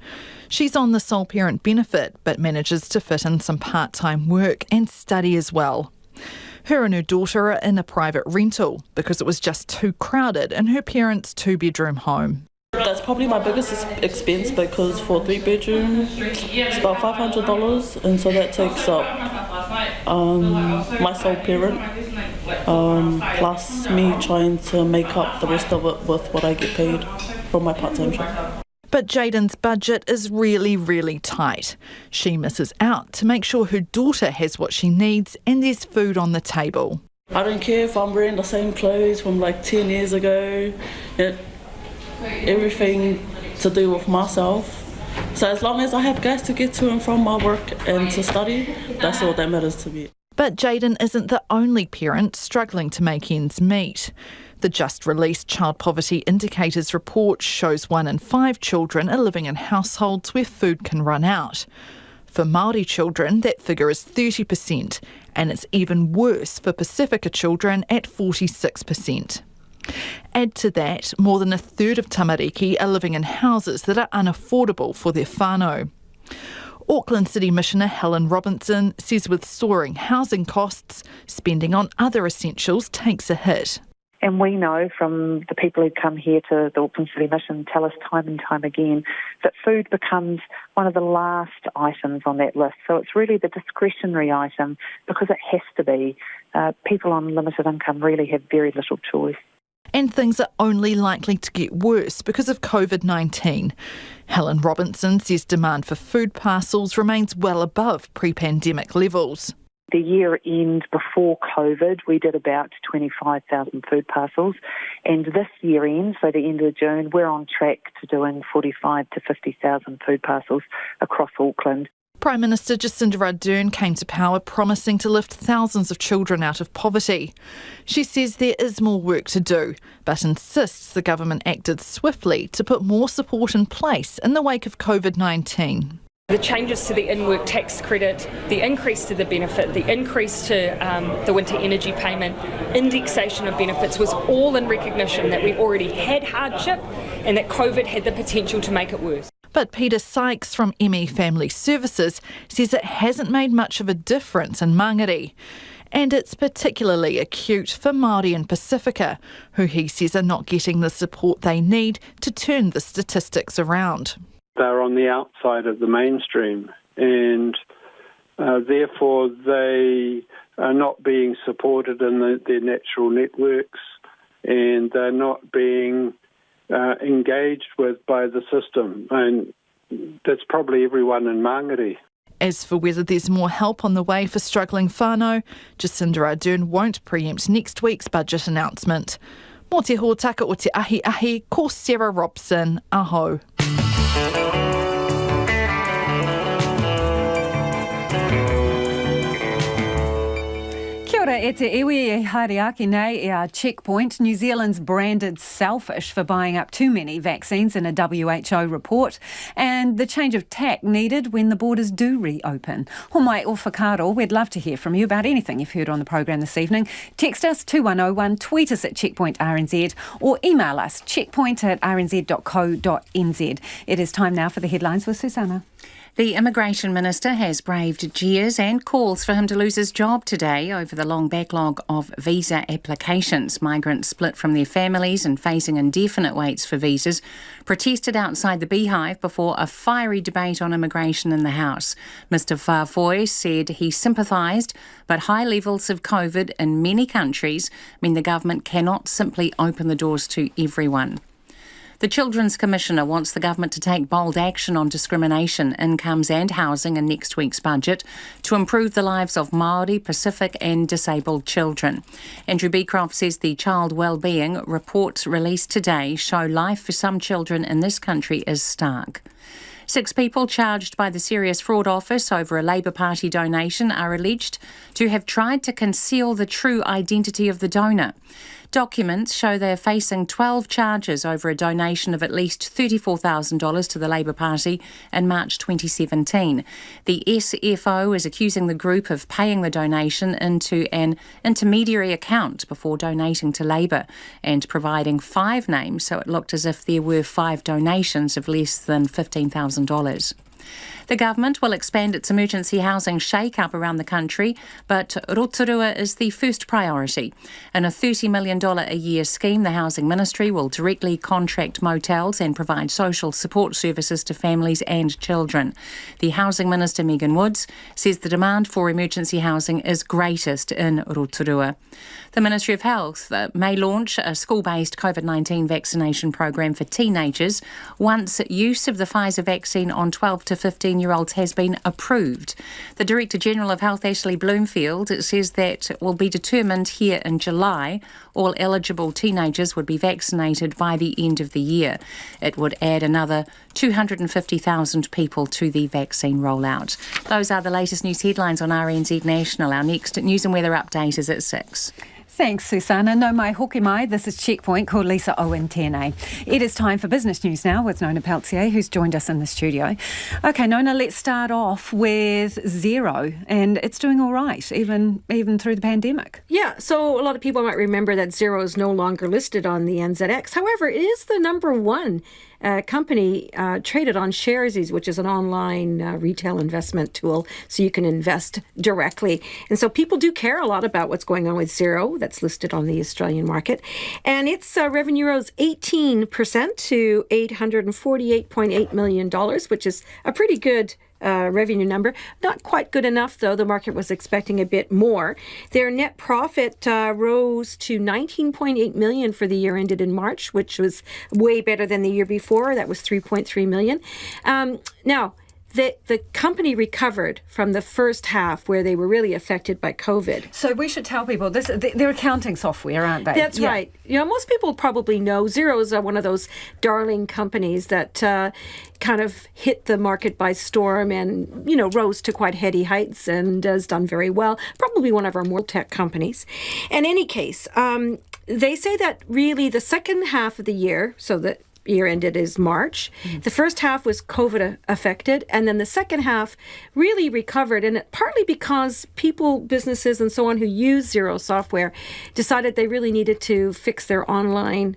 She's on the sole parent benefit but manages to fit in some part-time work and study as well. Her and her daughter are in a private rental because it was just too crowded in her parents' 2-bedroom home. That's probably my biggest expense because for a 3-bedroom it's about $500, and so that takes up my sole parent plus me trying to make up the rest of it with what I get paid from my part-time job. But Jaden's budget is really, really tight. She misses out to make sure her daughter has what she needs and there's food on the table. I don't care if I'm wearing the same clothes from like 10 years ago. Everything to do with myself. So as long as I have gas to get to and from my work and to study, that's all that matters to me. But Jaden isn't the only parent struggling to make ends meet. The just-released Child Poverty Indicators report shows 1 in 5 children are living in households where food can run out. For Māori children, that figure is 30%, and it's even worse for Pasifika children at 46%. Add to that, more than a third of tamariki are living in houses that are unaffordable for their whānau. Auckland City Missioner Helen Robinson says with soaring housing costs, spending on other essentials takes a hit. And we know from the people who come here to the Auckland City Mission tell us time and time again that food becomes one of the last items on that list. So it's really the discretionary item because it has to be. People on limited income really have very little choice. And things are only likely to get worse because of COVID-19. Helen Robinson says demand for food parcels remains well above pre-pandemic levels. The year end before COVID, we did about 25,000 food parcels. And this year end, so the end of June, we're on track to doing 45 to 50,000 food parcels across Auckland. Prime Minister Jacinda Ardern came to power promising to lift thousands of children out of poverty. She says there is more work to do, but insists the government acted swiftly to put more support in place in the wake of COVID-19. The changes to the in-work tax credit, the increase to the benefit, the increase to the winter energy payment, indexation of benefits was all in recognition that we already had hardship and that COVID had the potential to make it worse. But Peter Sykes from ME Family Services says it hasn't made much of a difference in Mangere. And it's particularly acute for Māori and Pacifica, who he says are not getting the support they need to turn the statistics around. They're on the outside of the mainstream, and therefore they are not being supported in their natural networks, and they're not being engaged with by the system, and that's probably everyone in Mangere. As for whether there's more help on the way for struggling whānau, Jacinda Ardern won't preempt next week's budget announcement. Mō te hōtaka o te ahi, ko Sarah Robson, aho. Kia ora e te iwi e haere nei e a Checkpoint. New Zealand's branded selfish for buying up too many vaccines in a WHO report, and the change of tack needed when the borders do reopen. Ho mai o whakaro, we'd love to hear from you about anything you've heard on the programme this evening. Text us 2101, tweet us at Checkpoint RNZ, or email us checkpoint@rnz.co.nz. It is time now for the headlines with Susanna. The Immigration Minister has braved jeers and calls for him to lose his job today over the long backlog of visa applications. Migrants split from their families and facing indefinite waits for visas protested outside the Beehive before a fiery debate on immigration in the House. Mr Farfoy said he sympathised, but high levels of COVID in many countries mean the government cannot simply open the doors to everyone. The Children's Commissioner wants the government to take bold action on discrimination, incomes and housing in next week's budget to improve the lives of Māori, Pacific and disabled children. Andrew Beecroft says the child wellbeing reports released today show life for some children in this country is stark. 6 people charged by the Serious Fraud Office over a Labour Party donation are alleged to have tried to conceal the true identity of the donor. Documents show they are facing 12 charges over a donation of at least $34,000 to the Labour Party in March 2017. The SFO is accusing the group of paying the donation into an intermediary account before donating to Labour and providing 5 names so it looked as if there were 5 donations of less than $15,000. The government will expand its emergency housing shake-up around the country, but Rotorua is the first priority. In a $30 million a year scheme, the Housing Ministry will directly contract motels and provide social support services to families and children. The Housing Minister, Megan Woods, says the demand for emergency housing is greatest in Rotorua. The Ministry of Health may launch a school-based COVID-19 vaccination program for teenagers once use of the Pfizer vaccine on 12 to 15-year-olds has been approved. The Director General of Health, Ashley Bloomfield, says that will be determined here in July. All eligible teenagers would be vaccinated by the end of the year. It would add another 250,000 people to the vaccine rollout. Those are the latest news headlines on RNZ National. Our next news and weather update is at 6. Thanks, Susanna. No mai hoki mai. This is Checkpoint, called Lisa Owen tēnei. It is time for business news now with Nona Peltier, who's joined us in the studio. OK, Nona, let's start off with Xero, and it's doing all right, even through the pandemic. Yeah, so a lot of people might remember that Xero is no longer listed on the NZX. However, it is the number one company traded on Sharesies, which is an online retail investment tool, so you can invest directly. And so people do care a lot about what's going on with Xero, that's listed on the Australian market. And its revenue rose 18% to $848.8 million, which is a pretty good revenue number. Not quite good enough, though. The market was expecting a bit more. Their net profit rose to $19.8 million for the year ended in March, which was way better than the year before. That was $3.3 million. Now, the company recovered from the first half where they were really affected by COVID. So we should tell people this. They're accounting software, aren't they? That's right. Most people probably know Xero's one of those darling companies that kind of hit the market by storm and, rose to quite heady heights and has done very well. Probably one of our more tech companies. In any case, they say that really the second half of the year, so that year ended is March. The first half was COVID affected, and then the second half really recovered, and partly because people, businesses, and so on who use Xero software decided they really needed to fix their online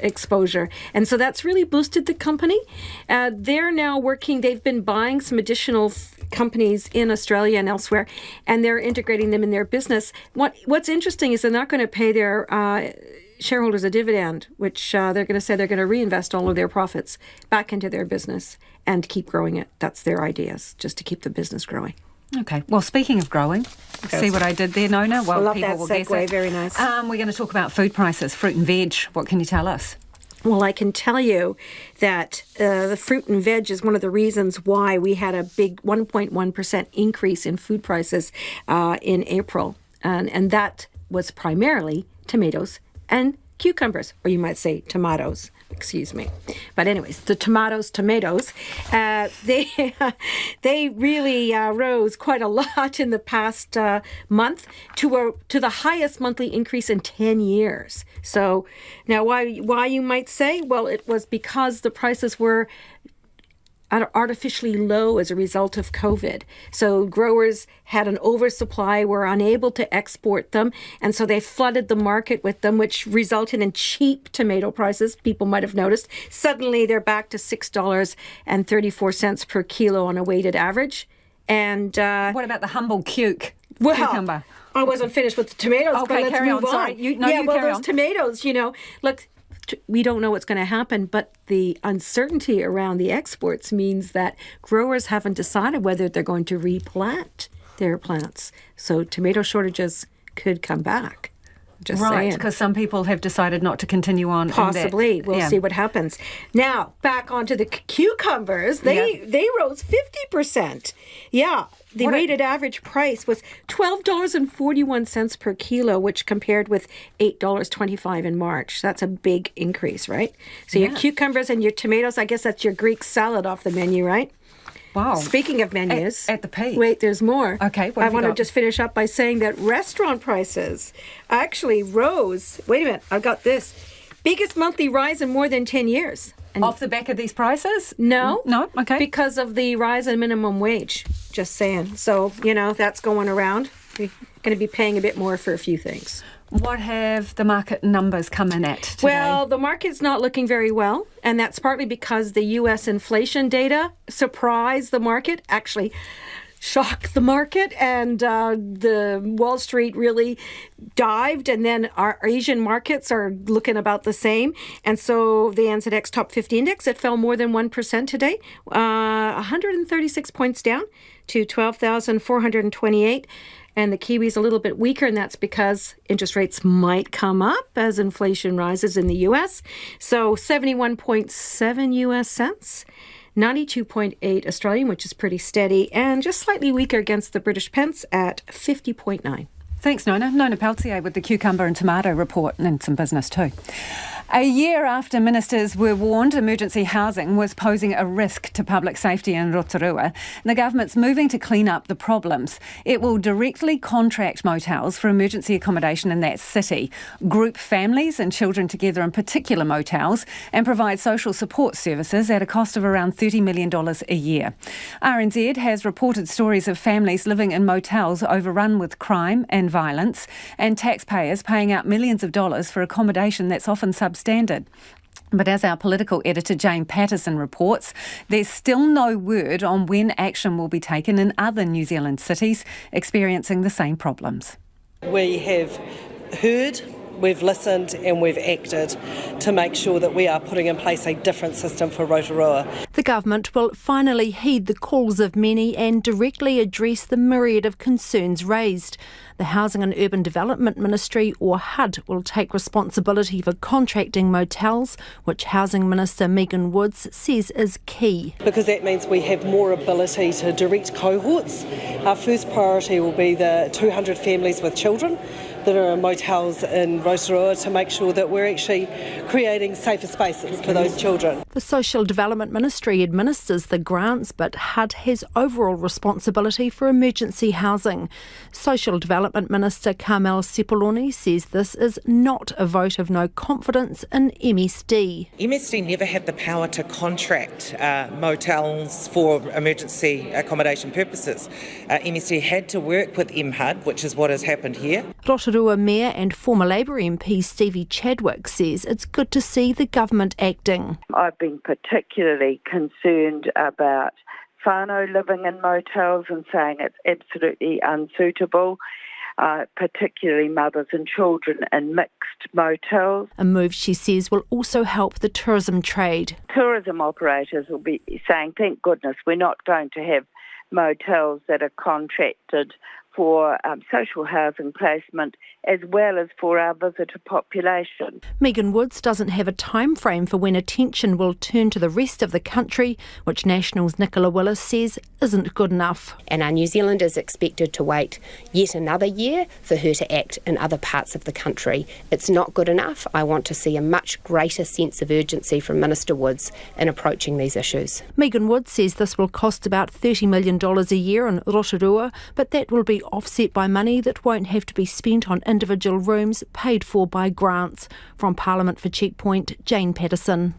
exposure. And so that's really boosted the company. They're now working, they've been buying some additional companies in Australia and elsewhere, and they're integrating them in their business. What's interesting is they're not going to pay their shareholders a dividend, which they're going to say they're going to reinvest all of their profits back into their business and keep growing it. That's their ideas, just to keep the business growing. Okay. Well, speaking of growing, see what I did there, Nona? Well, love people that will guess segue. it. Very nice. We're going to talk about food prices, fruit and veg. What can you tell us? Well, I can tell you that the fruit and veg is one of the reasons why we had a big 1.1% increase in food prices in April. And that was primarily tomatoes and cucumbers, or you might say tomatoes, excuse me. But anyways, the tomatoes, they really rose quite a lot in the past month to the highest monthly increase in 10 years. So now why you might say? Well, it was because the prices were artificially low as a result of COVID. So growers had an oversupply, were unable to export them, and so they flooded the market with them, which resulted in cheap tomato prices. People might have noticed. Suddenly they're back to $6.34 per kilo on a weighted average. And what about the humble cucumber? I wasn't finished with the tomatoes, okay, but let's move on. Sorry. Those tomatoes, look, we don't know what's going to happen, but the uncertainty around the exports means that growers haven't decided whether they're going to replant their plants. So tomato shortages could come back. Just saying. Because some people have decided not to continue on. Possibly. We'll see what happens. Now, back onto the cucumbers. They rose 50%. Yeah. The weighted average price was $12.41 per kilo, which compared with $8.25 in March. That's a big increase, right? So your cucumbers and your tomatoes, I guess that's your Greek salad off the menu, right? Wow. Speaking of menus. At the peak. Wait, there's more. Okay, I want to just finish up by saying that restaurant prices actually rose. Wait a minute, I've got this. Biggest monthly rise in more than 10 years. And off the back of these prices? No. No? Okay. Because of the rise in minimum wage. Just saying. So, that's going around. We're going to be paying a bit more for a few things. What have the market numbers come in at today? Well, the market's not looking very well, and that's partly because the U.S. inflation data surprised the market, actually shocked the market, and the Wall Street really dived, and then our Asian markets are looking about the same. And so the NZX Top 50 Index, it fell more than 1% today, 136 points down to 12,428. And the Kiwi's a little bit weaker, and that's because interest rates might come up as inflation rises in the U.S. So 71.7 U.S. cents, 92.8 Australian, which is pretty steady, and just slightly weaker against the British pence at 50.9. Thanks, Nona. Nona Peltier with the Cucumber and Tomato Report, and some business too. A year after ministers were warned emergency housing was posing a risk to public safety in Rotorua, the government's moving to clean up the problems. It will directly contract motels for emergency accommodation in that city, group families and children together in particular motels, and provide social support services at a cost of around $30 million a year. RNZ has reported stories of families living in motels overrun with crime and violence, and taxpayers paying out millions of dollars for accommodation that's often substandard. But as our political editor Jane Patterson reports, there's still no word on when action will be taken in other New Zealand cities experiencing the same problems. We have heard we've listened and we've acted to make sure that we are putting in place a different system for Rotorua. The government will finally heed the calls of many and directly address the myriad of concerns raised. The Housing and Urban Development Ministry, or HUD, will take responsibility for contracting motels, which Housing Minister Megan Woods says is key. Because that means we have more ability to direct cohorts. Our first priority will be the 200 families with children that are in motels in Rotorua to make sure that we're actually creating safer spaces for those children. The Social Development Ministry administers the grants, but HUD has overall responsibility for emergency housing. Social Development Minister Carmel Sepuloni says this is not a vote of no confidence in MSD. MSD never had the power to contract motels for emergency accommodation purposes. MSD had to work with MHUD, which is what has happened here. Rotorua Mayor and former Labour MP Stevie Chadwick says it's good to see the government acting. I've been particularly concerned about whānau living in motels and saying it's absolutely unsuitable, particularly mothers and children in mixed motels. A move she says will also help the tourism trade. Tourism operators will be saying, thank goodness we're not going to have motels that are contracted for social housing placement as well as for our visitor population. Megan Woods doesn't have a time frame for when attention will turn to the rest of the country, which National's Nicola Willis says isn't good enough. And our New Zealand is expected to wait yet another year for her to act in other parts of the country. It's not good enough. I want to see a much greater sense of urgency from Minister Woods in approaching these issues. Megan Woods says this will cost about $30 million a year in Rotorua, but that will be offset by money that won't have to be spent on individual rooms paid for by grants. From Parliament for Checkpoint, Jane Patterson.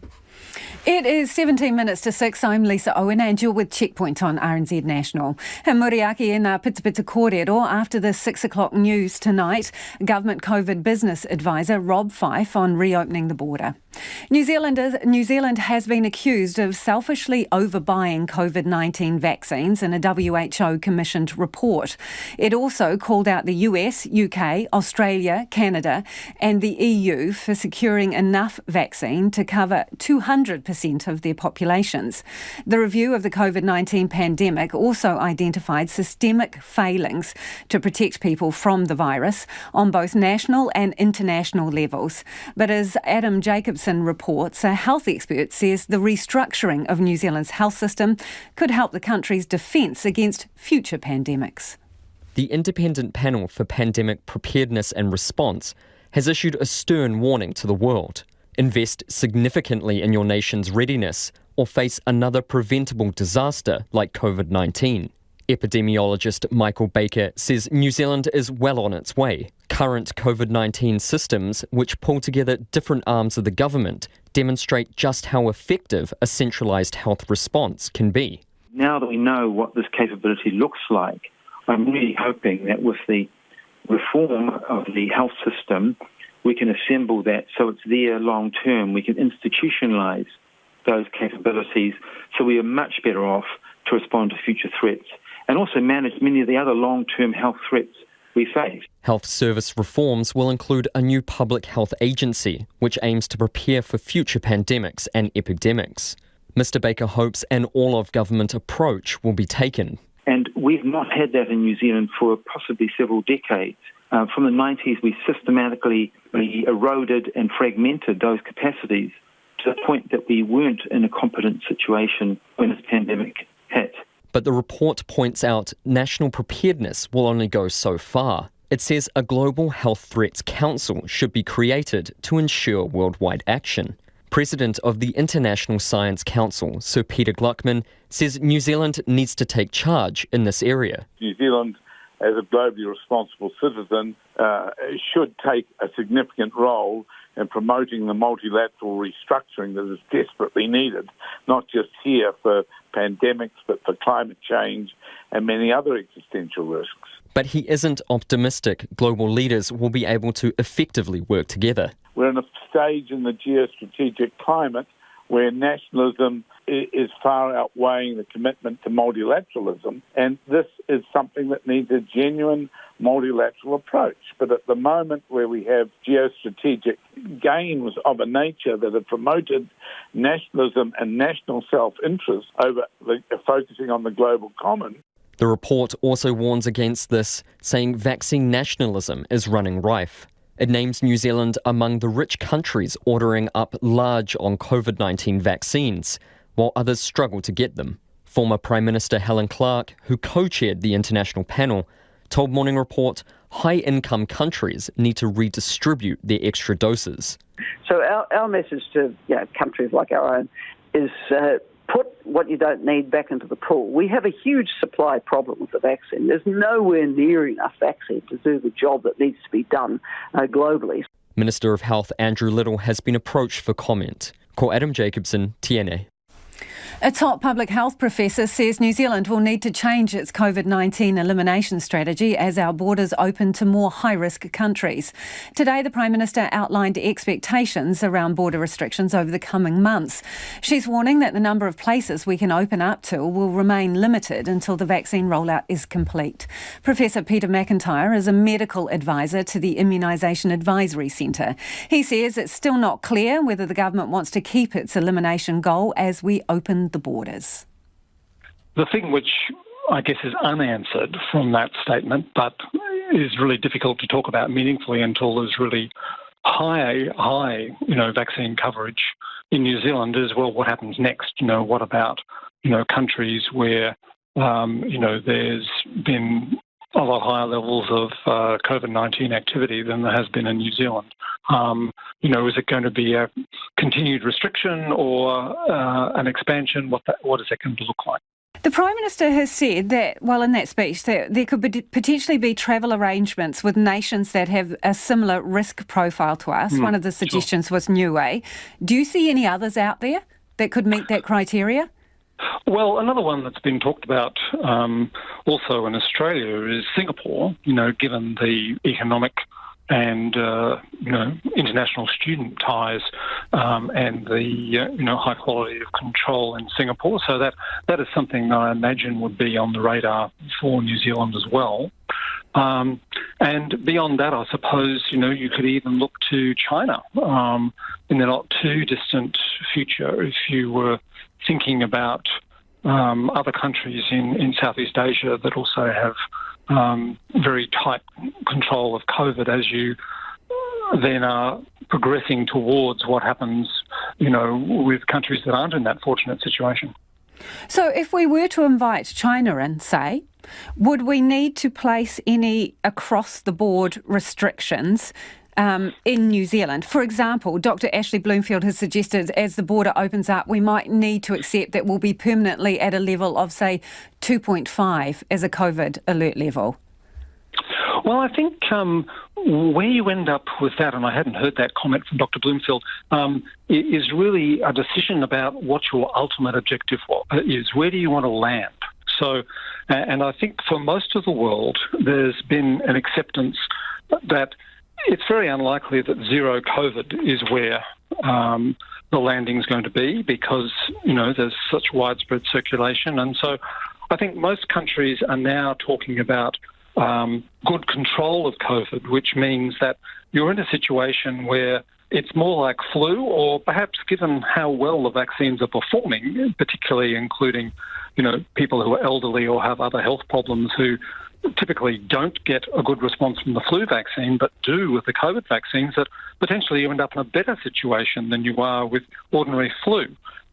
It is 17 minutes to 6. I'm Lisa Owen and you're with Checkpoint on RNZ National. He muriaki e ngā pitapita kōrero after the 6 o'clock news tonight. Government COVID business advisor Rob Fife on reopening the border. New Zealand has been accused of selfishly overbuying COVID-19 vaccines in a WHO commissioned report. It also called out the US, UK, Australia, Canada and the EU for securing enough vaccine to cover 200% of their populations. The review of the COVID-19 pandemic also identified systemic failings to protect people from the virus on both national and international levels. But as Adam Jacobson reports, a health expert says the restructuring of New Zealand's health system could help the country's defence against future pandemics. The Independent Panel for Pandemic Preparedness and Response has issued a stern warning to the world. Invest significantly in your nation's readiness or face another preventable disaster like COVID-19. Epidemiologist Michael Baker says New Zealand is well on its way. Current COVID-19 systems, which pull together different arms of the government, demonstrate just how effective a centralised health response can be. Now that we know what this capability looks like, I'm really hoping that with the reform of the health system, we can assemble that so it's there long term. We can institutionalise those capabilities so we are much better off to respond to future threats and also manage many of the other long-term health threats we face. Health service reforms will include a new public health agency, which aims to prepare for future pandemics and epidemics. Mr Baker hopes an all-of-government approach will be taken. And we've not had that in New Zealand for possibly several decades. From the 90s, we systematically eroded and fragmented those capacities to the point that we weren't in a competent situation when this pandemic hit. But the report points out national preparedness will only go so far. It says a Global Health Threats Council should be created to ensure worldwide action. President of the International Science Council, Sir Peter Gluckman, says New Zealand needs to take charge in this area. New Zealand, as a globally responsible citizen, should take a significant role in promoting the multilateral restructuring that is desperately needed, not just here for pandemics, but for climate change and many other existential risks. But he isn't optimistic global leaders will be able to effectively work together. We're in a stage in the geostrategic climate where nationalism is far outweighing the commitment to multilateralism, and this is something that needs a genuine multilateral approach. But at the moment, where we have geostrategic gains of a nature that have promoted nationalism and national self-interest over focusing on the global common. The report also warns against this, saying vaccine nationalism is running rife. It names New Zealand among the rich countries ordering up large on COVID-19 vaccines, while others struggle to get them. Former Prime Minister Helen Clark, who co-chaired the international panel, told Morning Report high-income countries need to redistribute their extra doses. So our message to countries like our own is put what you don't need back into the pool. We have a huge supply problem with the vaccine. There's nowhere near enough vaccine to do the job that needs to be done globally. Minister of Health Andrew Little has been approached for comment. Ko Adam Jacobson, TNA. A top public health professor says New Zealand will need to change its COVID-19 elimination strategy as our borders open to more high-risk countries. Today, the Prime Minister outlined expectations around border restrictions over the coming months. She's warning that the number of places we can open up to will remain limited until the vaccine rollout is complete. Professor Peter McIntyre is a medical advisor to the Immunisation Advisory Centre. He says it's still not clear whether the government wants to keep its elimination goal as we open the borders. The thing which I guess is unanswered from that statement, but is really difficult to talk about meaningfully until there's really high, vaccine coverage in New Zealand is, well, what happens next? What about, countries where, there's been a lot higher levels of COVID-19 activity than there has been in New Zealand. Is it going to be a continued restriction or an expansion? What is that going to look like? The Prime Minister has said that, in that speech, that there could potentially be travel arrangements with nations that have a similar risk profile to us. One of the suggestions was Niue. Do you see any others out there that could meet that criteria? Well, another one that's been talked about also in Australia is Singapore, given the economic and, international student ties and the, high quality of control in Singapore. So that is something that I imagine would be on the radar for New Zealand as well. And beyond that, I suppose, you could even look to China in the not too distant future if you were thinking about other countries in Southeast Asia that also have very tight control of COVID as you then are progressing towards what happens, with countries that aren't in that fortunate situation. So if we were to invite China in, say, would we need to place any across-the-board restrictions in New Zealand? For example, Dr. Ashley Bloomfield has suggested as the border opens up, we might need to accept that we'll be permanently at a level of, say, 2.5 as a COVID alert level. Well, I think where you end up with that, and I hadn't heard that comment from Dr. Bloomfield, is really a decision about what your ultimate objective is. Where do you want to land? So, and I think for most of the world, there's been an acceptance that it's very unlikely that zero COVID is where the landing's going to be because, there's such widespread circulation. And so I think most countries are now talking about good control of COVID, which means that you're in a situation where it's more like flu, or perhaps given how well the vaccines are performing, particularly including, people who are elderly or have other health problems who typically don't get a good response from the flu vaccine, but do with the COVID vaccines, that potentially you end up in a better situation than you are with ordinary flu.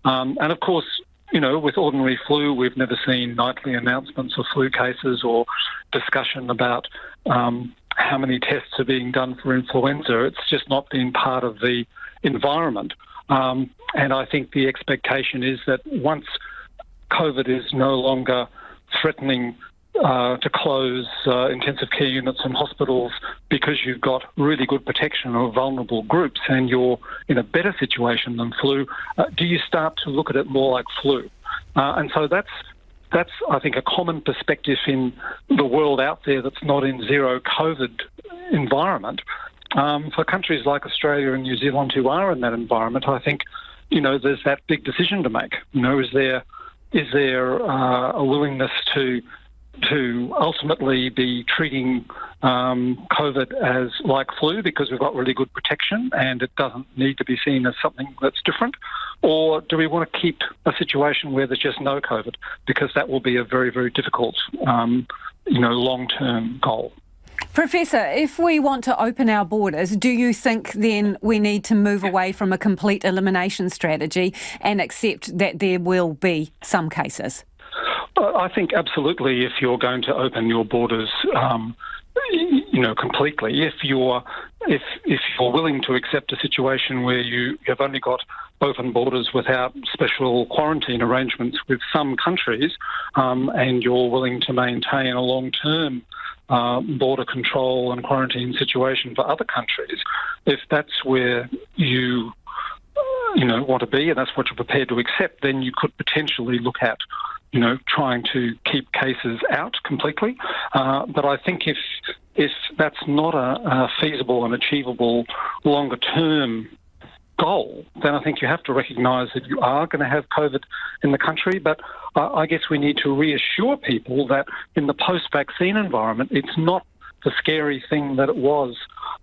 And of course, with ordinary flu, we've never seen nightly announcements of flu cases or discussion about how many tests are being done for influenza. It's just not been part of the environment. And I think the expectation is that once COVID is no longer threatening to close intensive care units and hospitals because you've got really good protection of vulnerable groups and you're in a better situation than flu, do you start to look at it more like flu? And so that's, I think, a common perspective in the world out there that's not in zero COVID environment. For countries like Australia and New Zealand who are in that environment, I think there's that big decision to make. Is there a willingness to ultimately be treating COVID as like flu because we've got really good protection and it doesn't need to be seen as something that's different? Or do we want to keep a situation where there's just no COVID, because that will be a very, very difficult, long-term goal. Professor, if we want to open our borders, do you think then we need to move away from a complete elimination strategy and accept that there will be some cases? I think absolutely, if you're going to open your borders, completely, if you're willing to accept a situation where you have only got open borders without special quarantine arrangements with some countries, and you're willing to maintain a long-term border control and quarantine situation for other countries, if that's where you want to be and that's what you're prepared to accept, then you could potentially look at trying to keep cases out completely. But I think if that's not a feasible and achievable longer-term goal, then I think you have to recognise that you are going to have COVID in the country. But I guess we need to reassure people that in the post-vaccine environment, it's not the scary thing that it was.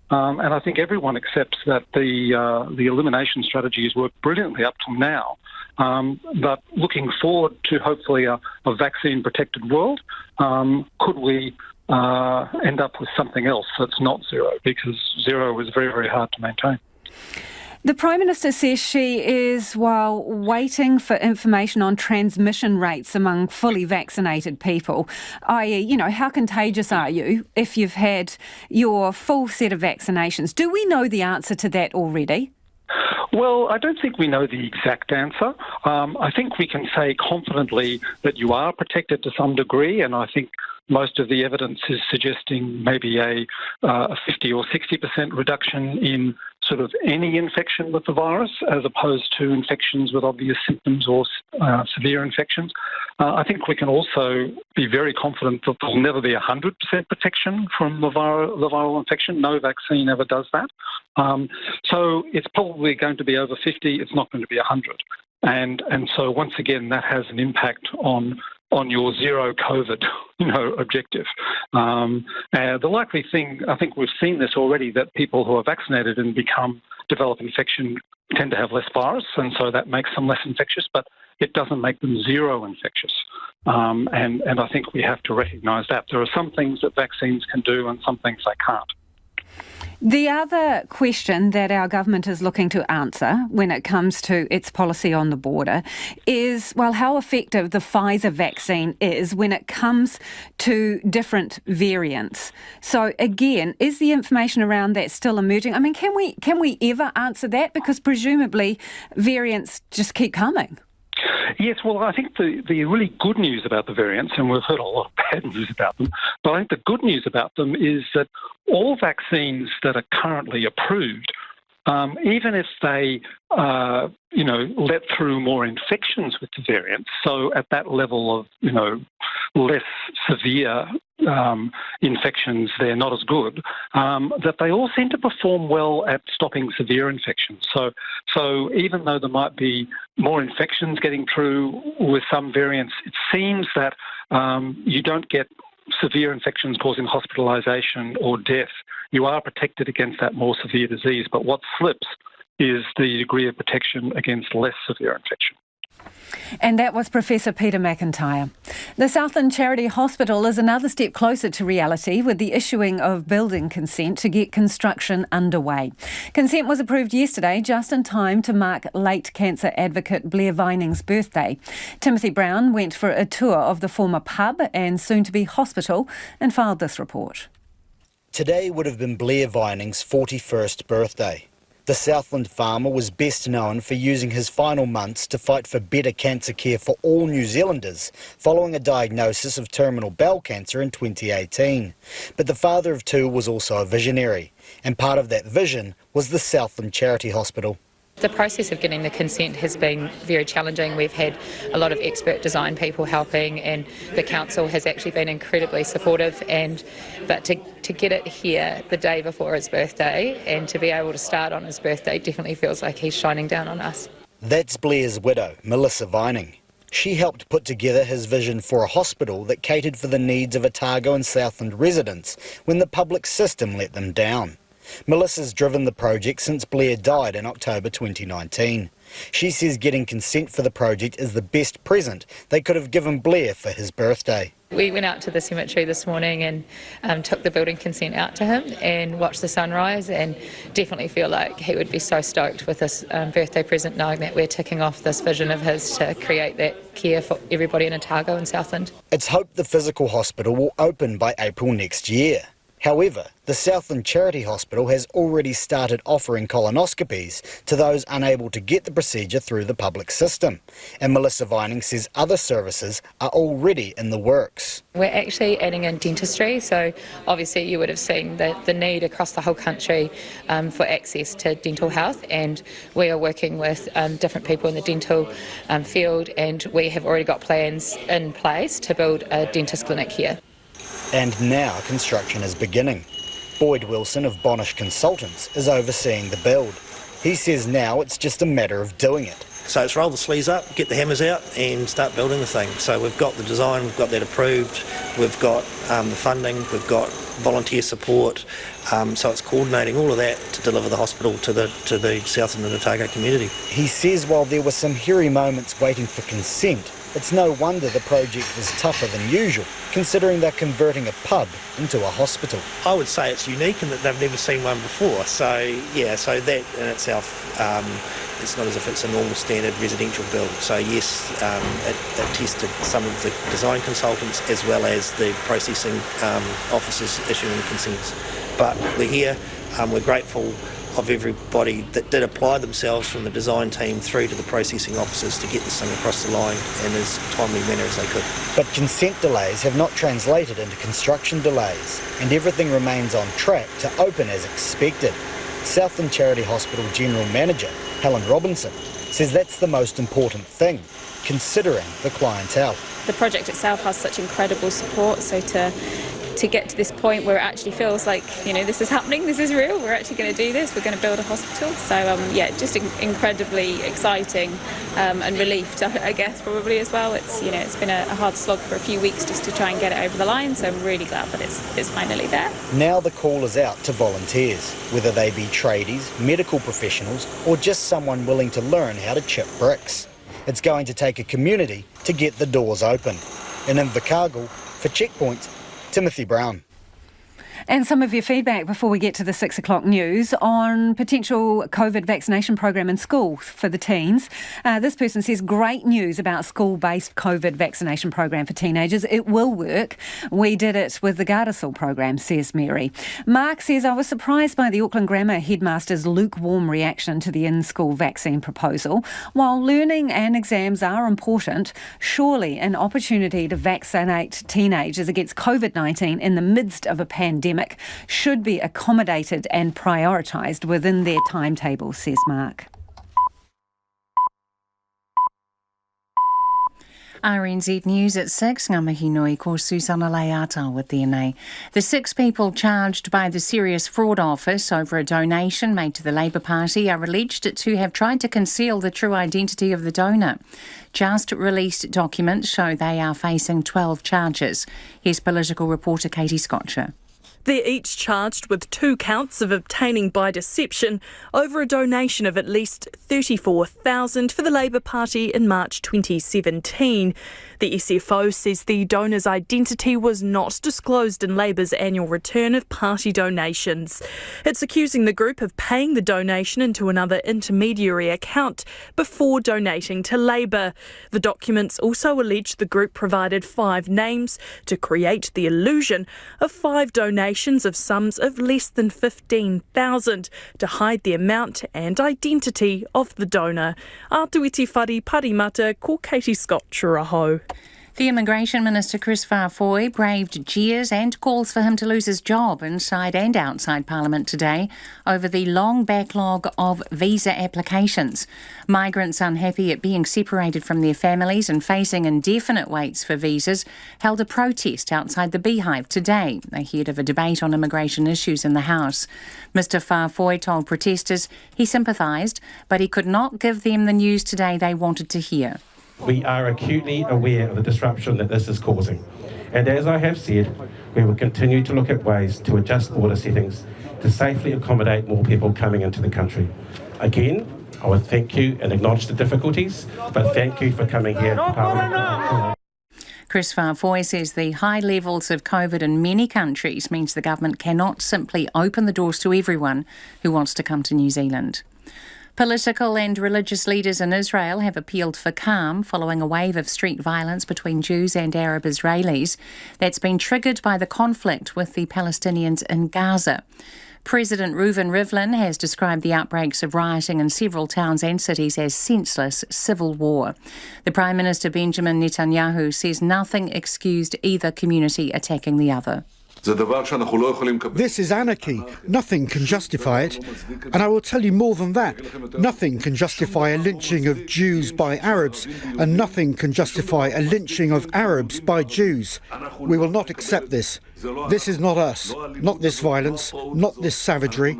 And I think everyone accepts that the elimination strategy has worked brilliantly up till now. But looking forward to hopefully a vaccine-protected world, could we end up with something else that's not zero? Because zero is very, very hard to maintain. The Prime Minister says she is, waiting for information on transmission rates among fully vaccinated people, i.e., how contagious are you if you've had your full set of vaccinations? Do we know the answer to that already? Well, I don't think we know the exact answer. I think we can say confidently that you are protected to some degree, and I think most of the evidence is suggesting maybe a 50 or 60% reduction in sort of any infection with the virus, as opposed to infections with obvious symptoms or severe infections. I think we can also be very confident that there'll never be 100% protection from the viral infection. No vaccine ever does that. So it's probably going to be over 50. It's not going to be 100. And so once again, that has an impact on your zero COVID, objective. The likely thing, I think we've seen this already, that people who are vaccinated and develop infection tend to have less virus, and so that makes them less infectious, but it doesn't make them zero infectious. And I think we have to recognise that. There are some things that vaccines can do and some things they can't. The other question that our government is looking to answer when it comes to its policy on the border is, how effective the Pfizer vaccine is when it comes to different variants. So again, is the information around that still emerging? I mean, can we ever answer that? Because presumably variants just keep coming. Yes, well, I think the really good news about the variants, and we've heard a lot of bad news about them, but I think the good news about them is that all vaccines that are currently approved, even if they, let through more infections with the variants, so at that level of, less severe infections, they're not as good, that they all seem to perform well at stopping severe infections. So even though there might be more infections getting through with some variants, it seems that you don't get severe infections causing hospitalisation or death. You are protected against that more severe disease, but what slips is the degree of protection against less severe infection. And that was Professor Peter McIntyre. The Southland Charity Hospital is another step closer to reality with the issuing of building consent to get construction underway. Consent was approved yesterday, just in time to mark late cancer advocate Blair Vining's birthday. Timothy Brown went for a tour of the former pub and soon-to-be hospital and filed this report. Today would have been Blair Vining's 41st birthday. The Southland farmer was best known for using his final months to fight for better cancer care for all New Zealanders, following a diagnosis of terminal bowel cancer in 2018. But the father of two was also a visionary, and part of that vision was the Southland Charity Hospital. The process of getting the consent has been very challenging. We've had a lot of expert design people helping, and the council has actually been incredibly supportive. But to get it here the day before his birthday and to be able to start on his birthday definitely feels like he's shining down on us. That's Blair's widow, Melissa Vining. She helped put together his vision for a hospital that catered for the needs of Otago and Southland residents when the public system let them down. Melissa's driven the project since Blair died in October 2019. She says getting consent for the project is the best present they could have given Blair for his birthday. We went out to the cemetery this morning and took the building consent out to him and watched the sunrise, and definitely feel like he would be so stoked with this birthday present, knowing that we're ticking off this vision of his to create that care for everybody in Otago and Southland. It's hoped the physical hospital will open by April next year. However, the Southland Charity Hospital has already started offering colonoscopies to those unable to get the procedure through the public system, and Melissa Vining says other services are already in the works. We're actually adding in dentistry, so obviously you would have seen the need across the whole country for access to dental health, and we are working with different people in the dental field, and we have already got plans in place to build a dentist clinic here. And now construction is beginning. Boyd Wilson of Bonish Consultants is overseeing the build. He says now it's just a matter of doing it. So it's roll the sleeves up, get the hammers out and start building the thing. So we've got the design, we've got that approved, we've got the funding, we've got volunteer support. So it's coordinating all of that to deliver the hospital to the Southland and Otago community. He says while there were some hairy moments waiting for consent, it's no wonder the project was tougher than usual, considering they're converting a pub into a hospital. I would say it's unique in that they've never seen one before. So yeah, so that in itself, it's not as if it's a normal standard residential build. So yes, it tested some of the design consultants as well as the processing officers issuing the consents. But we're here, we're grateful of everybody that did apply themselves from the design team through to the processing officers to get this thing across the line in as timely manner as they could. But consent delays have not translated into construction delays, and everything remains on track to open as expected. Southland Charity Hospital General Manager Helen Robinson says that's the most important thing, considering the clientele. The project itself has such incredible support, so to get to this point where it actually feels like, you know, this is happening, this is real, we're actually going to do this, we're going to build a hospital. So yeah, just incredibly exciting and relieved, I guess, probably as well. It's, you know, it's been a hard slog for a few weeks just to try and get it over the line, so I'm really glad that it's finally there. Now the call is out to volunteers, whether they be tradies, medical professionals or just someone willing to learn how to chip bricks. It's going to take a community to get the doors open. In Invercargill, for Checkpoint, Timothy Brown. And some of your feedback before we get to the 6 o'clock news on potential COVID vaccination program in school for the teens. This person says, great news about school-based COVID vaccination program for teenagers. It will work. We did it with the Gardasil program, says Mary. Mark says, I was surprised by the Auckland Grammar headmaster's lukewarm reaction to the in-school vaccine proposal. While learning and exams are important, surely an opportunity to vaccinate teenagers against COVID-19 in the midst of a pandemic should be accommodated and prioritised within their timetable, says Mark. RNZ News at 6, ngā mihi nui ko Susana Leata with DNA. The 6 people charged by the Serious Fraud Office over a donation made to the Labour Party are alleged to have tried to conceal the true identity of the donor. Just released documents show they are facing 12 charges. Here's political reporter Katie Scotcher. They're each charged with 2 counts of obtaining by deception over a donation of at least $34,000 for the Labour Party in March 2017. The SFO says the donor's identity was not disclosed in Labour's annual return of party donations. It's accusing the group of paying the donation into another intermediary account before donating to Labour. The documents also allege the group provided 5 names to create the illusion of 5 donations of sums of less than $15,000 to hide the amount and identity of the donor. Ātuiti whare parimata ko Katie Scott Churaho. The Immigration Minister Chris Farfoy braved jeers and calls for him to lose his job inside and outside Parliament today over the long backlog of visa applications. Migrants unhappy at being separated from their families and facing indefinite waits for visas held a protest outside the Beehive today, ahead of a debate on immigration issues in the House. Mr Farfoy told protesters he sympathised, but he could not give them the news today they wanted to hear. We are acutely aware of the disruption that this is causing. And as I have said, we will continue to look at ways to adjust border settings to safely accommodate more people coming into the country. Again, I would thank you and acknowledge the difficulties, but thank you for coming here to Parliament. Chris Farfoy says the high levels of COVID in many countries means the government cannot simply open the doors to everyone who wants to come to New Zealand. Political and religious leaders in Israel have appealed for calm following a wave of street violence between Jews and Arab Israelis that's been triggered by the conflict with the Palestinians in Gaza. President Reuven Rivlin has described the outbreaks of rioting in several towns and cities as senseless civil war. The Prime Minister Benjamin Netanyahu says nothing excused either community attacking the other. This is anarchy. Nothing can justify it. And I will tell you more than that. Nothing can justify a lynching of Jews by Arabs, and nothing can justify a lynching of Arabs by Jews. We will not accept this. This is not us, not this violence, not this savagery.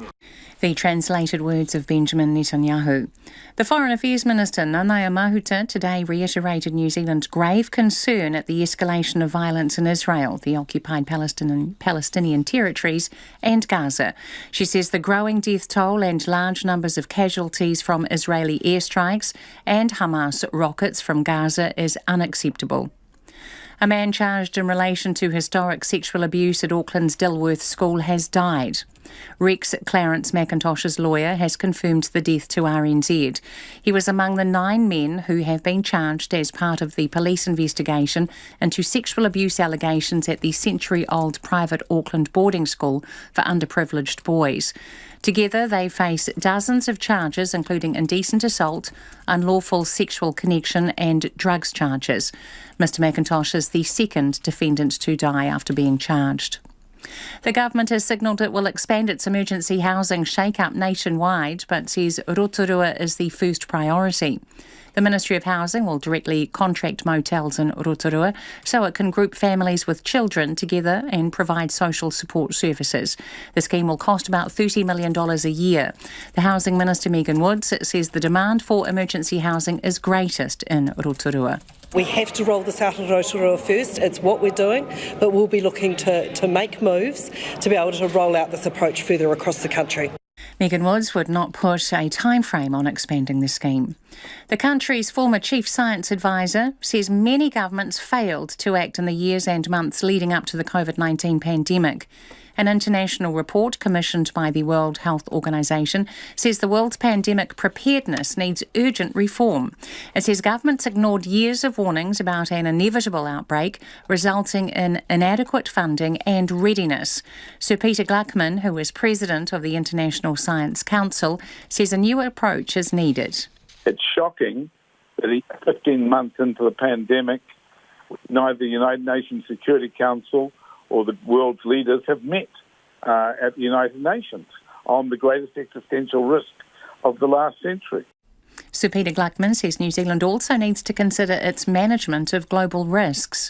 The translated words of Benjamin Netanyahu. The Foreign Affairs Minister Nanaia Mahuta today reiterated New Zealand's grave concern at the escalation of violence in Israel, the occupied Palestinian territories and Gaza. She says the growing death toll and large numbers of casualties from Israeli airstrikes and Hamas rockets from Gaza is unacceptable. A man charged in relation to historic sexual abuse at Auckland's Dilworth School has died. Rex Clarence McIntosh's lawyer has confirmed the death to RNZ. He was among the 9 men who have been charged as part of the police investigation into sexual abuse allegations at the century-old private Auckland boarding school for underprivileged boys. Together, they face dozens of charges, including indecent assault, unlawful sexual connection and drugs charges. Mr McIntosh is the second defendant to die after being charged. The government has signalled it will expand its emergency housing shake-up nationwide, but says Rotorua is the first priority. The Ministry of Housing will directly contract motels in Rotorua so it can group families with children together and provide social support services. The scheme will cost about $30 million a year. The Housing Minister Megan Woods says the demand for emergency housing is greatest in Rotorua. We have to roll this out in Rotorua first. It's what we're doing, but we'll be looking to make moves to be able to roll out this approach further across the country. Megan Woods would not put a time frame on expanding the scheme. The country's former chief science advisor says many governments failed to act in the years and months leading up to the COVID-19 pandemic. An international report commissioned by the World Health Organization says the world's pandemic preparedness needs urgent reform. It says governments ignored years of warnings about an inevitable outbreak, resulting in inadequate funding and readiness. Sir Peter Gluckman, who is president of the International Science Council, says a new approach is needed. It's shocking that 15 months into the pandemic, neither the United Nations Security Council or the world's leaders have met at the United Nations on the greatest existential risk of the last century. Sir Peter Gluckman says New Zealand also needs to consider its management of global risks.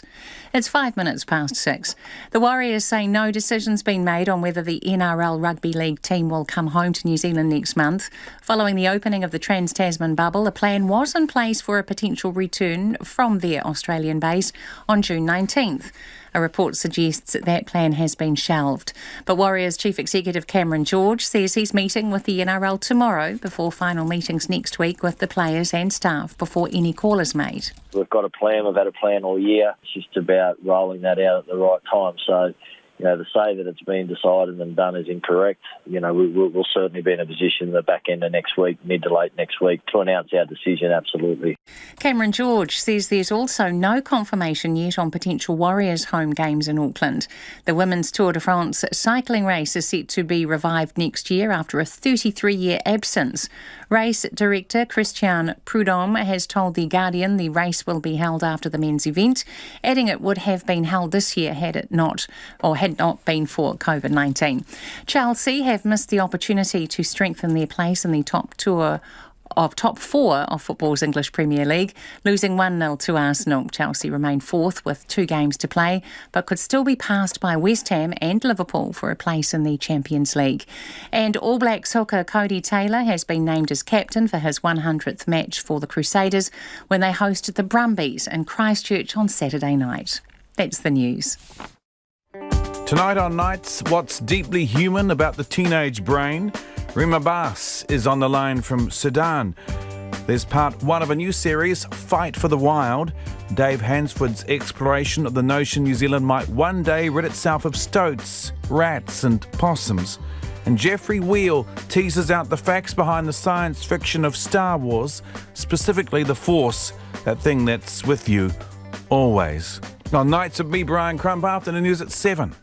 It's 6:05. The Warriors say no decision's been made on whether the NRL Rugby League team will come home to New Zealand next month. Following the opening of the Trans-Tasman bubble, a plan was in place for a potential return from their Australian base on June 19th. A report suggests that plan has been shelved. But Warriors Chief Executive Cameron George says he's meeting with the NRL tomorrow before final meetings next week with the players and staff before any call is made. We've got a plan, we've had a plan all year. It's just about rolling that out at the right time. So, to say that it's been decided and done is incorrect. We'll certainly be in a position the back end of next week, mid to late next week, to announce our decision, absolutely. Cameron George says there's also no confirmation yet on potential Warriors home games in Auckland. The Women's Tour de France cycling race is set to be revived next year after a 33-year absence. Race director Christian Prudhomme has told The Guardian the race will be held after the men's event, adding it would have been held this year had not been for COVID-19. Chelsea have missed the opportunity to strengthen their place in the top four of football's English Premier League, losing 1-0 to Arsenal. Chelsea remain fourth with 2 games to play, but could still be passed by West Ham and Liverpool for a place in the Champions League. And All Blacks hooker Cody Taylor has been named as captain for his 100th match for the Crusaders when they hosted the Brumbies in Christchurch on Saturday night. That's the news. Tonight on Nights, what's deeply human about the teenage brain? Rima Bass is on the line from Sudan. There's part 1 of a new series, Fight for the Wild. Dave Hansford's exploration of the notion New Zealand might one day rid itself of stoats, rats and possums. And Jeffrey Wheel teases out the facts behind the science fiction of Star Wars, specifically the Force, that thing that's with you always. On Nights of me, Brian Crump, after the news at 7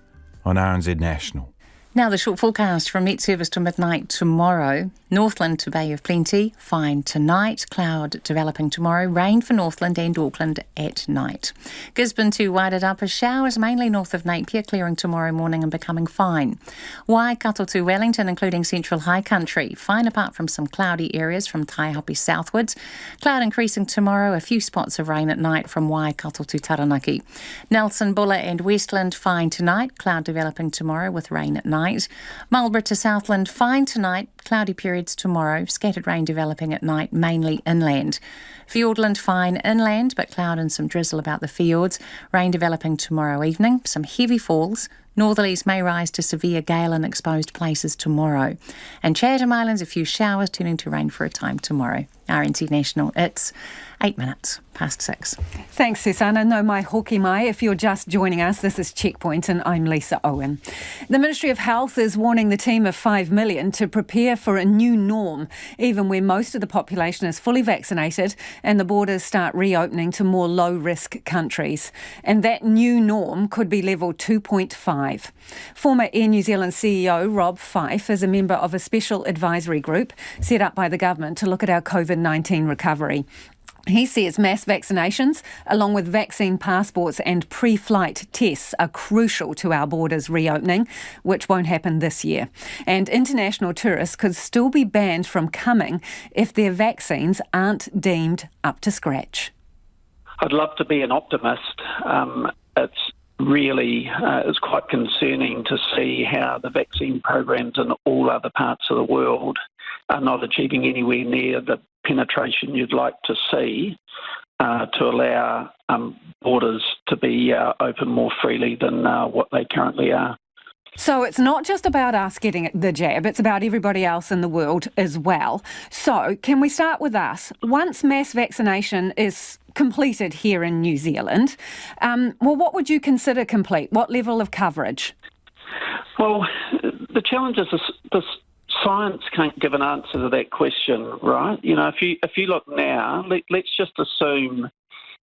on RNZ National. Now the short forecast from Met Service to midnight tomorrow. Northland to Bay of Plenty, fine tonight. Cloud developing tomorrow. Rain for Northland and Auckland at night. Gisborne to Wairarapa, showers mainly north of Napier, clearing tomorrow morning and becoming fine. Waikato to Wellington, including central high country. Fine apart from some cloudy areas from Taihape southwards. Cloud increasing tomorrow. A few spots of rain at night from Waikato to Taranaki. Nelson, Bulla and Westland, fine tonight. Cloud developing tomorrow with rain at night. Marlborough to Southland, fine tonight, cloudy periods tomorrow, scattered rain developing at night, mainly inland. Fiordland, fine inland, but cloud and some drizzle about the fiords. Rain developing tomorrow evening, some heavy falls. Northerlies may rise to severe gale in exposed places tomorrow. And Chatham Islands, a few showers turning to rain for a time tomorrow. RNZ National, it's 8 minutes past 6. Thanks, Susanna. No mai hoki mai. If you're just joining us, this is Checkpoint and I'm Lisa Owen. The Ministry of Health is warning the team of 5 million to prepare for a new norm, even where most of the population is fully vaccinated and the borders start reopening to more low-risk countries. And that new norm could be level 2.5. Former Air New Zealand CEO Rob Fyfe is a member of a special advisory group set up by the government to look at our COVID-19 recovery. He says mass vaccinations, along with vaccine passports and pre-flight tests, are crucial to our borders reopening, which won't happen this year. And international tourists could still be banned from coming if their vaccines aren't deemed up to scratch. I'd love to be an optimist. It's really is quite concerning to see how the vaccine programs in all other parts of the world are not achieving anywhere near the penetration you'd like to see to allow borders to be open more freely than what they currently are. So it's not just about us getting the jab, it's about everybody else in the world as well. So can we start with us? Once mass vaccination is completed here in New Zealand, what would you consider complete? What level of coverage? Well, the challenge is this science can't give an answer to that question, right? You know, if you look now, let's just assume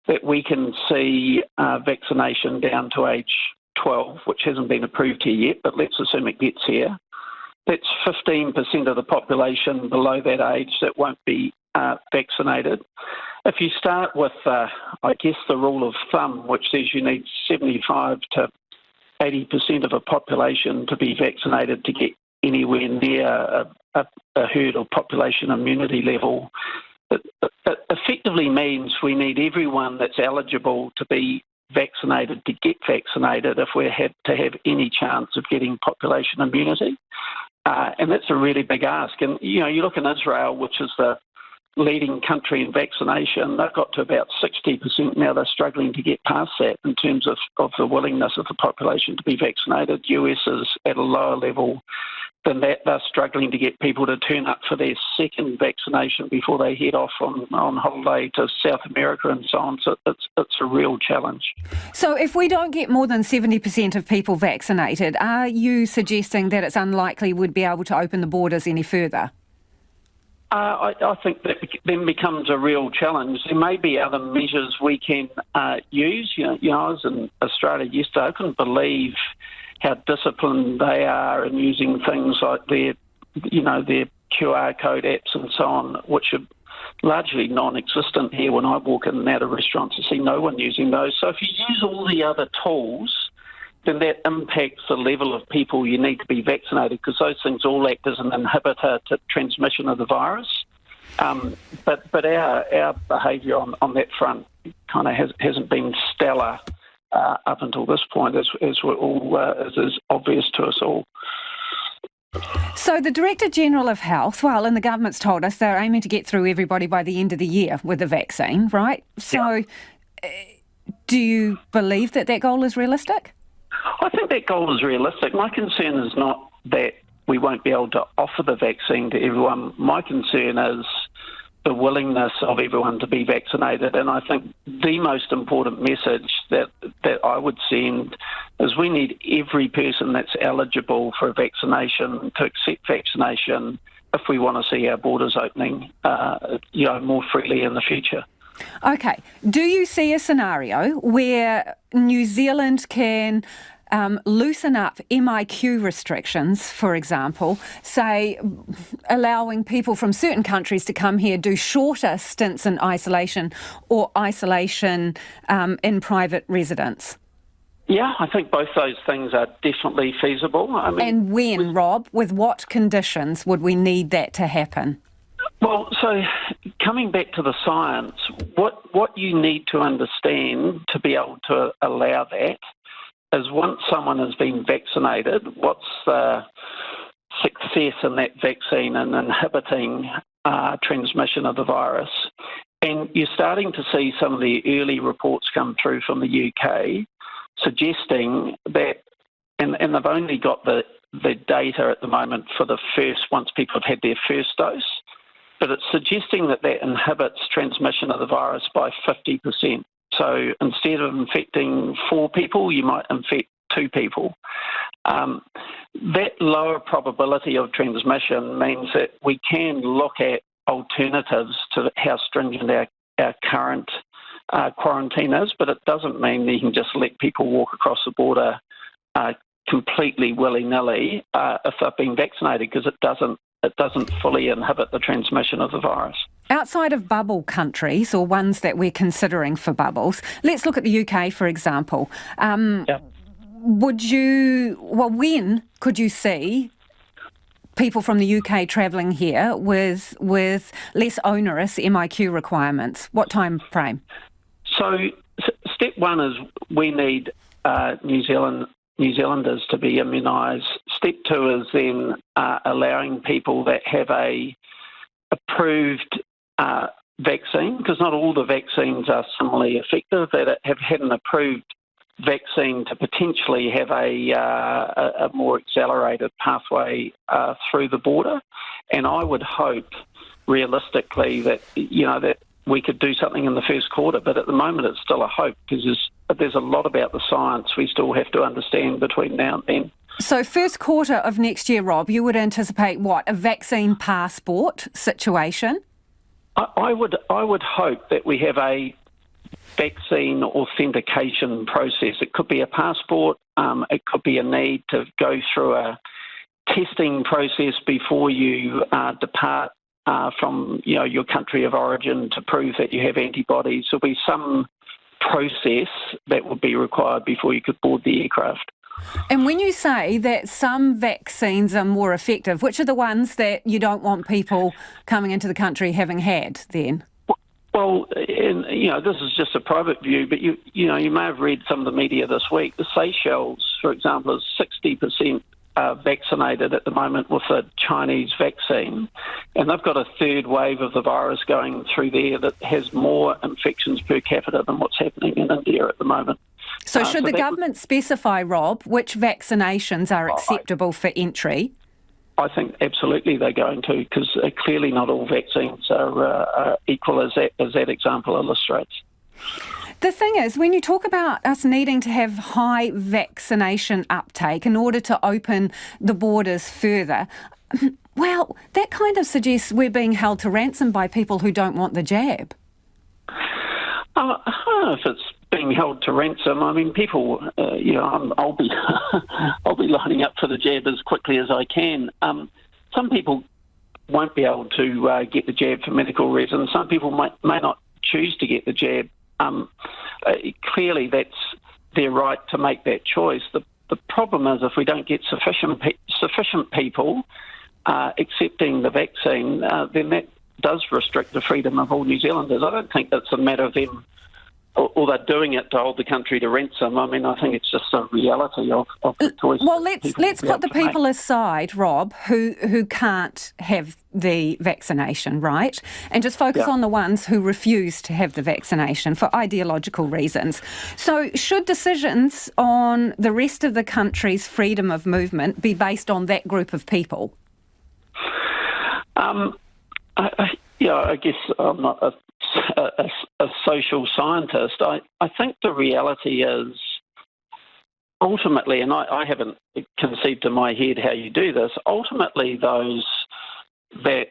that we can see vaccination down to age 12, which hasn't been approved here yet, but let's assume it gets here. That's 15% of the population below that age that won't be vaccinated. If you start with, I guess, the rule of thumb, which says you need 75 to 80% of a population to be vaccinated to get anywhere near a herd or population immunity level, it effectively means we need everyone that's eligible to be vaccinated to get vaccinated if we have to have any chance of getting population immunity. And that's a really big ask. And, you know, you look in Israel, which is the leading country in vaccination, they've got to about 60% now. They're struggling to get past that in terms of the willingness of the population to be vaccinated. US is at a lower level. than that, they're struggling to get people to turn up for their second vaccination before they head off on holiday to South America and so on. So it's a real challenge. So if we don't get more than 70% of people vaccinated, are you suggesting that it's unlikely we'd be able to open the borders any further? I think that then becomes a real challenge. There may be other measures we can use. I was in Australia yesterday. I couldn't believe how disciplined they are in using things like their QR code apps and so on, which are largely non-existent here. When I walk in and out of restaurants, I see no one using those. So if you use all the other tools, then that impacts the level of people you need to be vaccinated, because those things all act as an inhibitor to transmission of the virus. But our behaviour on that front kind of hasn't been stellar up until this point, as we're all is obvious to us all. So the Director-General of Health, and the government's told us they're aiming to get through everybody by the end of the year with the vaccine, right? So do you believe that goal is realistic? I think that goal is realistic. My concern is not that we won't be able to offer the vaccine to everyone. My concern is the willingness of everyone to be vaccinated. And I think the most important message that I would send is we need every person that's eligible for a vaccination to accept vaccination if we want to see our borders opening more freely in the future. Okay. Do you see a scenario where New Zealand can loosen up MIQ restrictions, for example, say allowing people from certain countries to come here, do shorter stints in isolation or isolation in private residence? Yeah, I think both those things are definitely feasible. And when, Rob, with what conditions would we need that to happen? Well, so coming back to the science, what you need to understand to be able to allow that is once someone has been vaccinated, what's the success in that vaccine in inhibiting transmission of the virus. And you're starting to see some of the early reports come through from the UK suggesting that, and they've only got the data at the moment for the first, once people have had their first dose, but it's suggesting that inhibits transmission of the virus by 50%. So instead of infecting 4 people, you might infect 2 people. That lower probability of transmission means that we can look at alternatives to how stringent our current quarantine is, but it doesn't mean that you can just let people walk across the border completely willy-nilly if they've been vaccinated, because it doesn't fully inhibit the transmission of the virus. Outside of bubble countries, or ones that we're considering for bubbles, let's look at the UK, for example. When could you see people from the UK travelling here with less onerous MIQ requirements? What time frame? So step one is we need New Zealanders to be immunised. Step 2 is then allowing people that have a approved vaccine, because not all the vaccines are similarly effective, that have had an approved vaccine to potentially have a more accelerated pathway through the border. And I would hope realistically that we could do something in the first quarter, but at the moment it's still a hope, because there's a lot about the science we still have to understand between now and then. So first quarter of next year, Rob, you would anticipate what, a vaccine passport situation? I would hope that we have a vaccine authentication process. It could be a passport, it could be a need to go through a testing process before you depart from your country of origin to prove that you have antibodies. There'll be some process that would be required before you could board the aircraft. And when you say that some vaccines are more effective, which are the ones that you don't want people coming into the country having had then? Well, this is just a private view, but you may have read some of the media this week. The Seychelles, for example, is 60% vaccinated at the moment with a Chinese vaccine, and they've got a third wave of the virus going through there that has more infections per capita than what's happening in India at the moment. So should the government specify, Rob, which vaccinations are acceptable for entry? I think absolutely they're going to, because clearly not all vaccines are equal, as that example illustrates. The thing is, when you talk about us needing to have high vaccination uptake in order to open the borders further, well, that kind of suggests we're being held to ransom by people who don't want the jab. I don't know if it's being held to ransom. I mean, people, I'll be lining up for the jab as quickly as I can. Some people won't be able to get the jab for medical reasons. Some people may not choose to get the jab. Clearly, that's their right to make that choice. The problem is if we don't get sufficient people accepting the vaccine, then that does restrict the freedom of all New Zealanders. I don't think that's a matter of them, or they're doing it to hold the country to ransom. I mean, I think it's just a reality of the choice. Well, let's put the people aside, Rob, who can't have the vaccination, right? And just focus on the ones who refuse to have the vaccination for ideological reasons. So should decisions on the rest of the country's freedom of movement be based on that group of people? I guess I'm not a social scientist. I think the reality is ultimately, and I haven't conceived in my head how you do this, ultimately those that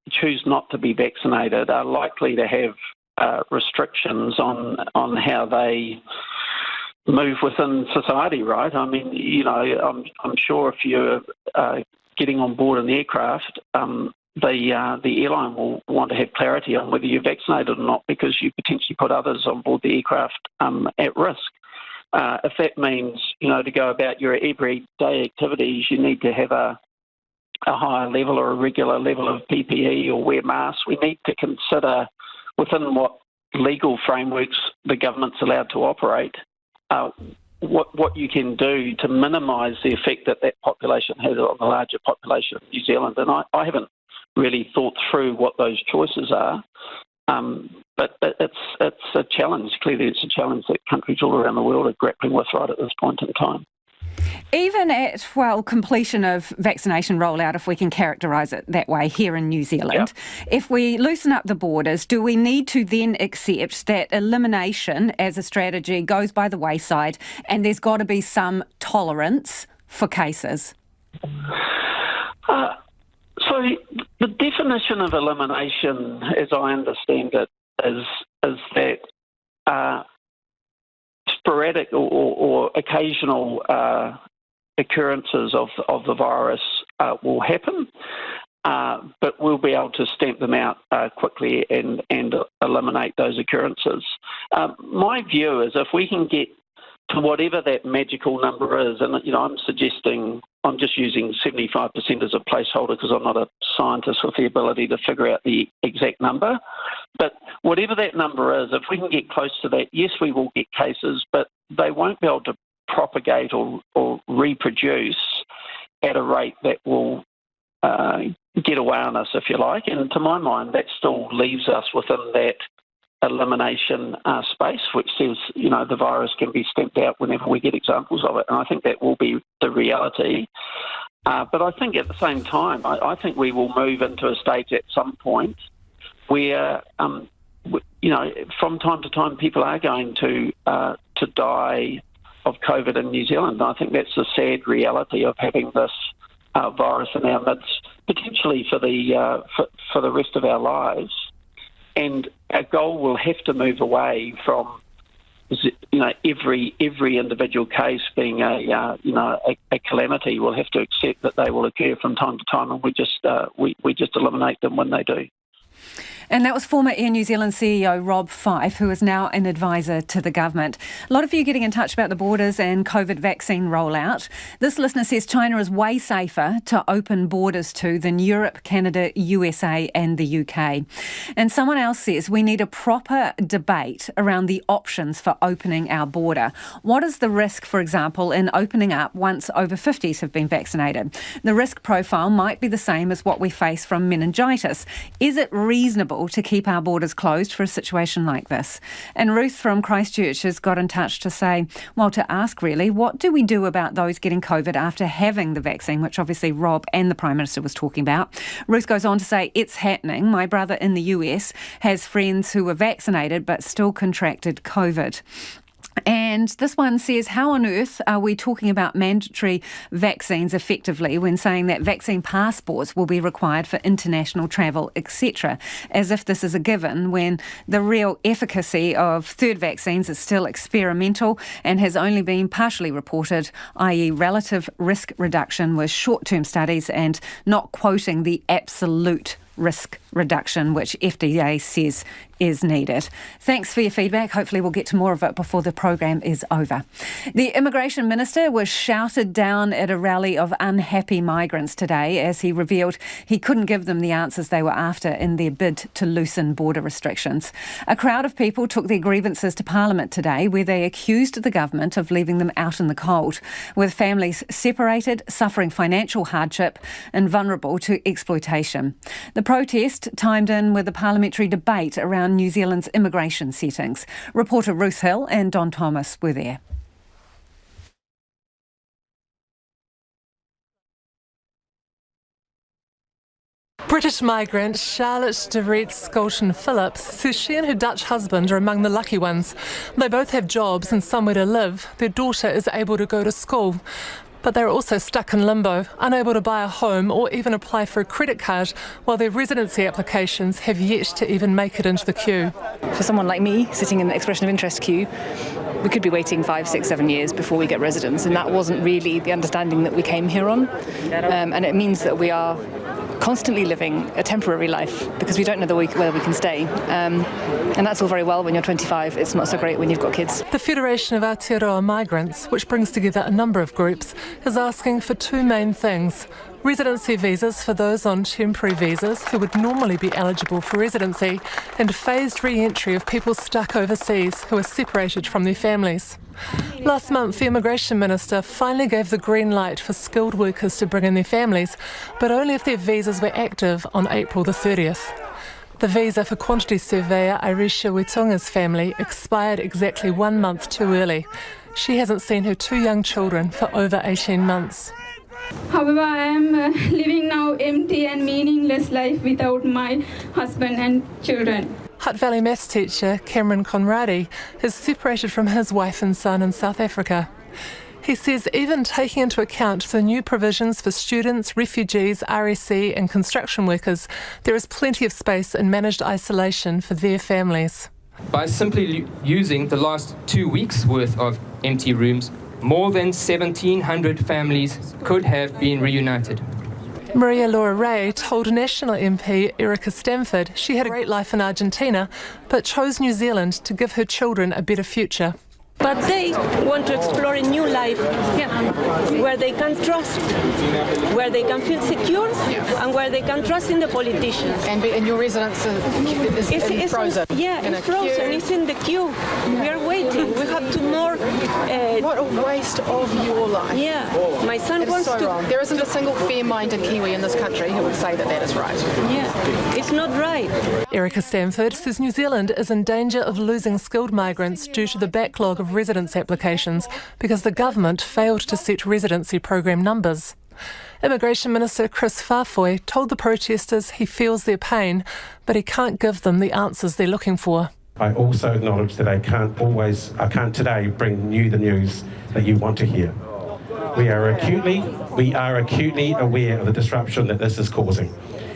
choose not to be vaccinated are likely to have restrictions on how they move within society, right? I mean, I'm sure if you're getting on board an aircraft, the airline will want to have clarity on whether you're vaccinated or not, because you potentially put others on board the aircraft at risk. If that means, to go about your everyday activities, you need to have a higher level or a regular level of PPE or wear masks, we need to consider within what legal frameworks the government's allowed to operate, what you can do to minimise the effect that population has on the larger population of New Zealand. And I haven't really thought through what those choices are, but it's a challenge. Clearly it's a challenge that countries all around the world are grappling with right at this point in time. Even at, completion of vaccination rollout, if we can characterise it that way here in New Zealand, if we loosen up the borders, do we need to then accept that elimination as a strategy goes by the wayside and there's got to be some tolerance for cases? So the definition of elimination, as I understand it, is that sporadic or occasional occurrences of the virus will happen, but we'll be able to stamp them out quickly and eliminate those occurrences. My view is if we can get to whatever that magical number is, and I'm just using 75% as a placeholder because I'm not a scientist with the ability to figure out the exact number, but whatever that number is, if we can get close to that, yes, we will get cases, but they won't be able to propagate or reproduce at a rate that will get away on us, if you like. And to my mind, that still leaves us within that elimination space, which says, the virus can be stamped out whenever we get examples of it. And I think that will be the reality. But I think at the same time, I think we will move into a stage at some point where, from time to time, people are going to die of COVID in New Zealand. And I think that's the sad reality of having this virus in our midst, potentially for the rest of our lives. And our goal will have to move away from, every individual case being a calamity. We'll have to accept that they will occur from time to time, and we just eliminate them when they do. And that was former Air New Zealand CEO Rob Fyfe, who is now an advisor to the government. A lot of you getting in touch about the borders and COVID vaccine rollout. This listener says China is way safer to open borders to than Europe, Canada, USA and the UK. And someone else says we need a proper debate around the options for opening our border. What is the risk, for example, in opening up once over 50s have been vaccinated? The risk profile might be the same as what we face from meningitis. Is it reasonable unacceptable to keep our borders closed for a situation like this. And Ruth from Christchurch has got in touch to say, well, to ask really, what do we do about those getting COVID after having the vaccine, which obviously Rob and the Prime Minister was talking about? Ruth goes on to say, it's happening. My brother in the US has friends who were vaccinated but still contracted COVID. And this one says, how on earth are we talking about mandatory vaccines effectively when saying that vaccine passports will be required for international travel, etc., as if this is a given when the real efficacy of third vaccines is still experimental and has only been partially reported, i.e. relative risk reduction with short-term studies and not quoting the absolute risk reduction, which FDA says is needed. Thanks for your feedback. Hopefully we'll get to more of it before the program is over. The Immigration Minister was shouted down at a rally of unhappy migrants today as he revealed he couldn't give them the answers they were after in their bid to loosen border restrictions. A crowd of people took their grievances to Parliament today where they accused the government of leaving them out in the cold, with families separated, suffering financial hardship and vulnerable to exploitation. The protest timed in with a parliamentary debate around New Zealand's immigration settings. Reporter Ruth Hill and Don Thomas were there. British migrant Charlotte de Reet Scolton Phillips says she and her Dutch husband are among the lucky ones. They both have jobs and somewhere to live. Their daughter is able to go to school. But they're also stuck in limbo, unable to buy a home or even apply for a credit card, while their residency applications have yet to even make it into the queue. For someone like me, sitting in the expression of interest queue, we could be waiting 5, 6, 7 years before we get residence, and that wasn't really the understanding that we came here on. And it means that we are constantly living a temporary life because we don't know whether we can stay. And that's all very well when you're 25. It's not so great when you've got kids. The Federation of Aotearoa Migrants, which brings together a number of groups, is asking for two main things. Residency visas for those on temporary visas who would normally be eligible for residency, and phased re-entry of people stuck overseas who are separated from their families. Last month, the Immigration Minister finally gave the green light for skilled workers to bring in their families, but only if their visas were active on April the 30th. The visa for quantity surveyor Irisha Wetunga's family expired exactly 1 month too early. She hasn't seen her 2 young children for over 18 months. However, I am living now empty and meaningless life without my husband and children. Hutt Valley maths teacher Cameron Conradi is separated from his wife and son in South Africa. He says even taking into account the new provisions for students, refugees, RSE and construction workers, there is plenty of space in managed isolation for their families. By simply using the last 2 weeks' worth of empty rooms, more than 1,700 families could have been reunited. Maria Laura Ray told National MP Erica Stanford she had a great life in Argentina, but chose New Zealand to give her children a better future. But they want to explore a new life where they can trust, where they can feel secure, and where they can trust in the politicians. And your residence is frozen? Yeah, it's frozen. It's in the queue. We are waiting. We have 2 more. What a waste of your life. Yeah, my son wants to. Wrong. There isn't a single fair-minded Kiwi in this country who would say that that is right. Yeah, it's not right. Erica Stanford says New Zealand is in danger of losing skilled migrants due to the backlog of residence applications because the government failed to set residency program numbers. Immigration Minister Chris Farfoy told the protesters he feels their pain, but he can't give them the answers they're looking for. I also acknowledge that I can't today bring you the news that you want to hear. We are acutely aware of the disruption that this is causing.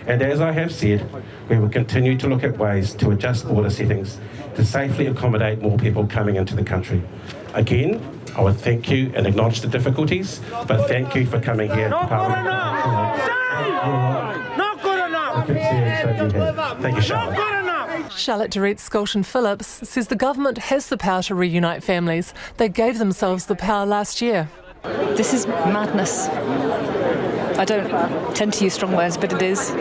And as I have said, we will continue to look at ways to adjust border settings to safely accommodate more people coming into the country. Again, I would thank you and acknowledge the difficulties, but thank you for coming here to Parliament. Not good enough. Thank you, Charlotte. Charlotte de Reet Scolton Phillips says the government has the power to reunite families. They gave themselves the power last year. This is madness. I don't tend to use strong words, but it is.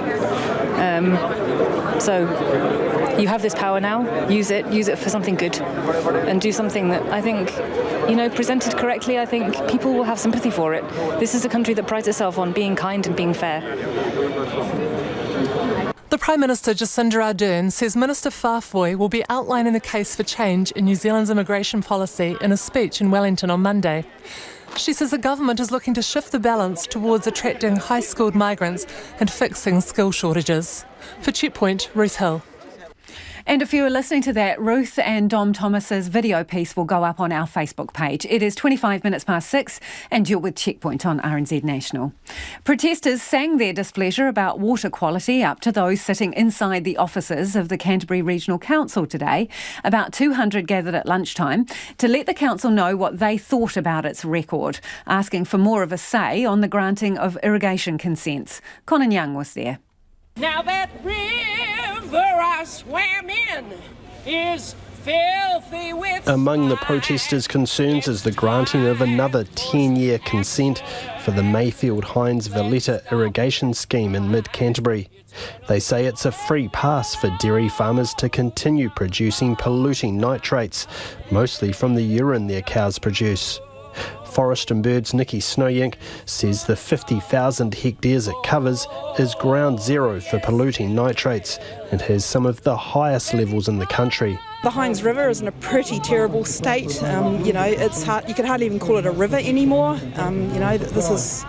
So you have this power now, use it for something good, and do something that I think, presented correctly, I think people will have sympathy for it. This is a country that prides itself on being kind and being fair. The Prime Minister Jacinda Ardern says Minister Farfoy will be outlining the case for change in New Zealand's immigration policy in a speech in Wellington on Monday. She says the government is looking to shift the balance towards attracting high-skilled migrants and fixing skill shortages. For Checkpoint, Ruth Hill. And if you were listening to that, Ruth and Dom Thomas's video piece will go up on our Facebook page. It is 25 minutes past 6 and you're with Checkpoint on RNZ National. Protesters sang their displeasure about water quality up to those sitting inside the offices of the Canterbury Regional Council today. About 200 gathered at lunchtime to let the council know what they thought about its record, asking for more of a say on the granting of irrigation consents. Conan Young was there. Now that river I swam in is filthy with... Among the protesters' concerns is the granting of another 10-year consent for the Mayfield-Hines Valletta irrigation scheme in mid-Canterbury. They say it's a free pass for dairy farmers to continue producing polluting nitrates, mostly from the urine their cows produce. Forest and Birds' Nikki Snowyank says the 50,000 hectares it covers is ground zero for polluting nitrates and has some of the highest levels in the country. The Hines River is in a pretty terrible state. It's hard, you can hardly even call it a river anymore. This is,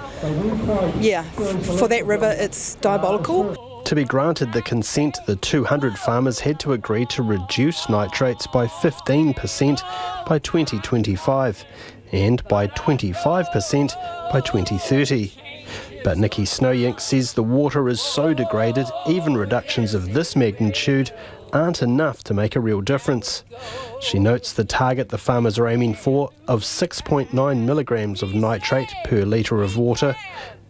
for that river it's diabolical. To be granted the consent, the 200 farmers had to agree to reduce nitrates by 15% by 2025 and by 25% by 2030. But Nikki Snowyank says the water is so degraded, even reductions of this magnitude aren't enough to make a real difference. She notes the target the farmers are aiming for of 6.9 milligrams of nitrate per litre of water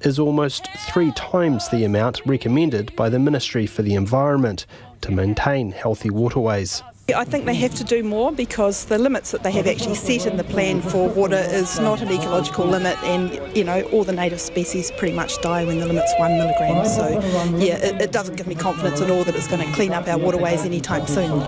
is almost 3 times the amount recommended by the Ministry for the Environment to maintain healthy waterways. I think they have to do more because the limits that they have actually set in the plan for water is not an ecological limit, and all the native species pretty much die when the limit's 1 milligram. So it doesn't give me confidence at all that it's going to clean up our waterways anytime soon.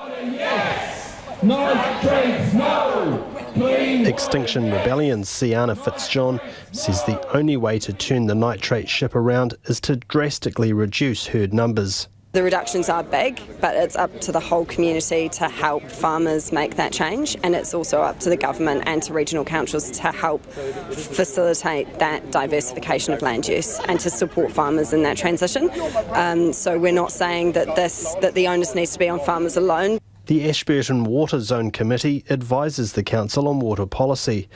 Extinction Rebellion's Sienna Fitzjohn says the only way to turn the nitrate ship around is to drastically reduce herd numbers. The reductions are big, but it's up to the whole community to help farmers make that change, and it's also up to the government and to regional councils to help facilitate that diversification of land use and to support farmers in that transition. So we're not saying that the onus needs to be on farmers alone. The Ashburton Water Zone Committee advises the council on water policy.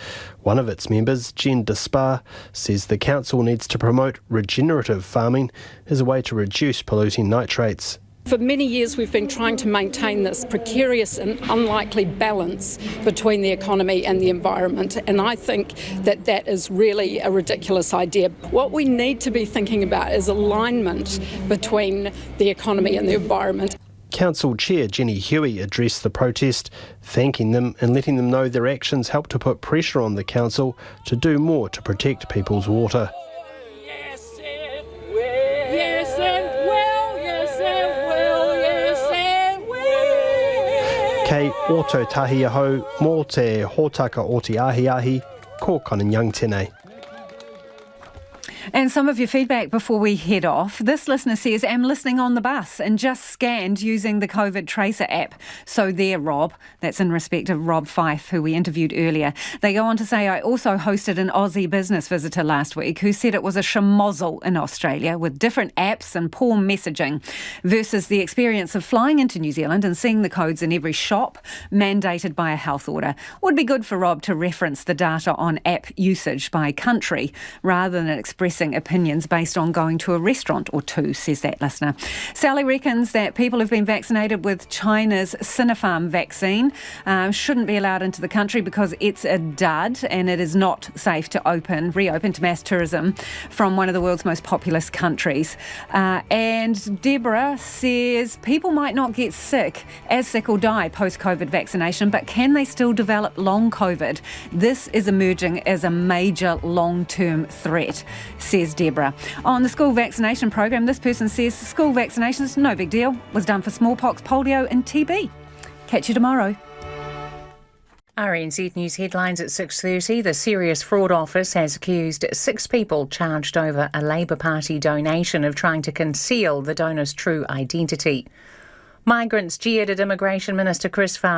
One of its members, Jen Despar, says the council needs to promote regenerative farming as a way to reduce polluting nitrates. For many years we've been trying to maintain this precarious and unlikely balance between the economy and the environment, and I think that is really a ridiculous idea. What we need to be thinking about is alignment between the economy and the environment. Council Chair Jenny Huey addressed the protest, thanking them and letting them know their actions help to put pressure on the council to do more to protect people's water. Yes, it will. Yes, it will. Yes, it will. Yes, it will. Kei Oto Tahi Aho, mō te hōtaka o te ahi, ko Conan Young tēnei. And some of your feedback before we head off. This listener says, I'm listening on the bus and just scanned using the COVID Tracer app. So there, Rob. That's in respect of Rob Fife, who we interviewed earlier. They go on to say, I also hosted an Aussie business visitor last week who said it was a schmozzle in Australia with different apps and poor messaging versus the experience of flying into New Zealand and seeing the codes in every shop mandated by a health order. Would be good for Rob to reference the data on app usage by country rather than expressing opinions based on going to a restaurant or two, says that listener. Sally reckons that people who've been vaccinated with China's Sinopharm vaccine shouldn't be allowed into the country because it's a dud and it is not safe to reopen to mass tourism from one of the world's most populous countries. And Deborah says people might not get sick or die post-COVID vaccination, but can they still develop long COVID? This is emerging as a major long-term threat, says Deborah. On the school vaccination program, this person says school vaccinations, no big deal, was done for smallpox, polio and TB. Catch you tomorrow. RNZ News headlines at 6:30. The Serious Fraud Office has accused 6 people charged over a Labour Party donation of trying to conceal the donor's true identity. Migrants jeered at Immigration Minister Chris Farr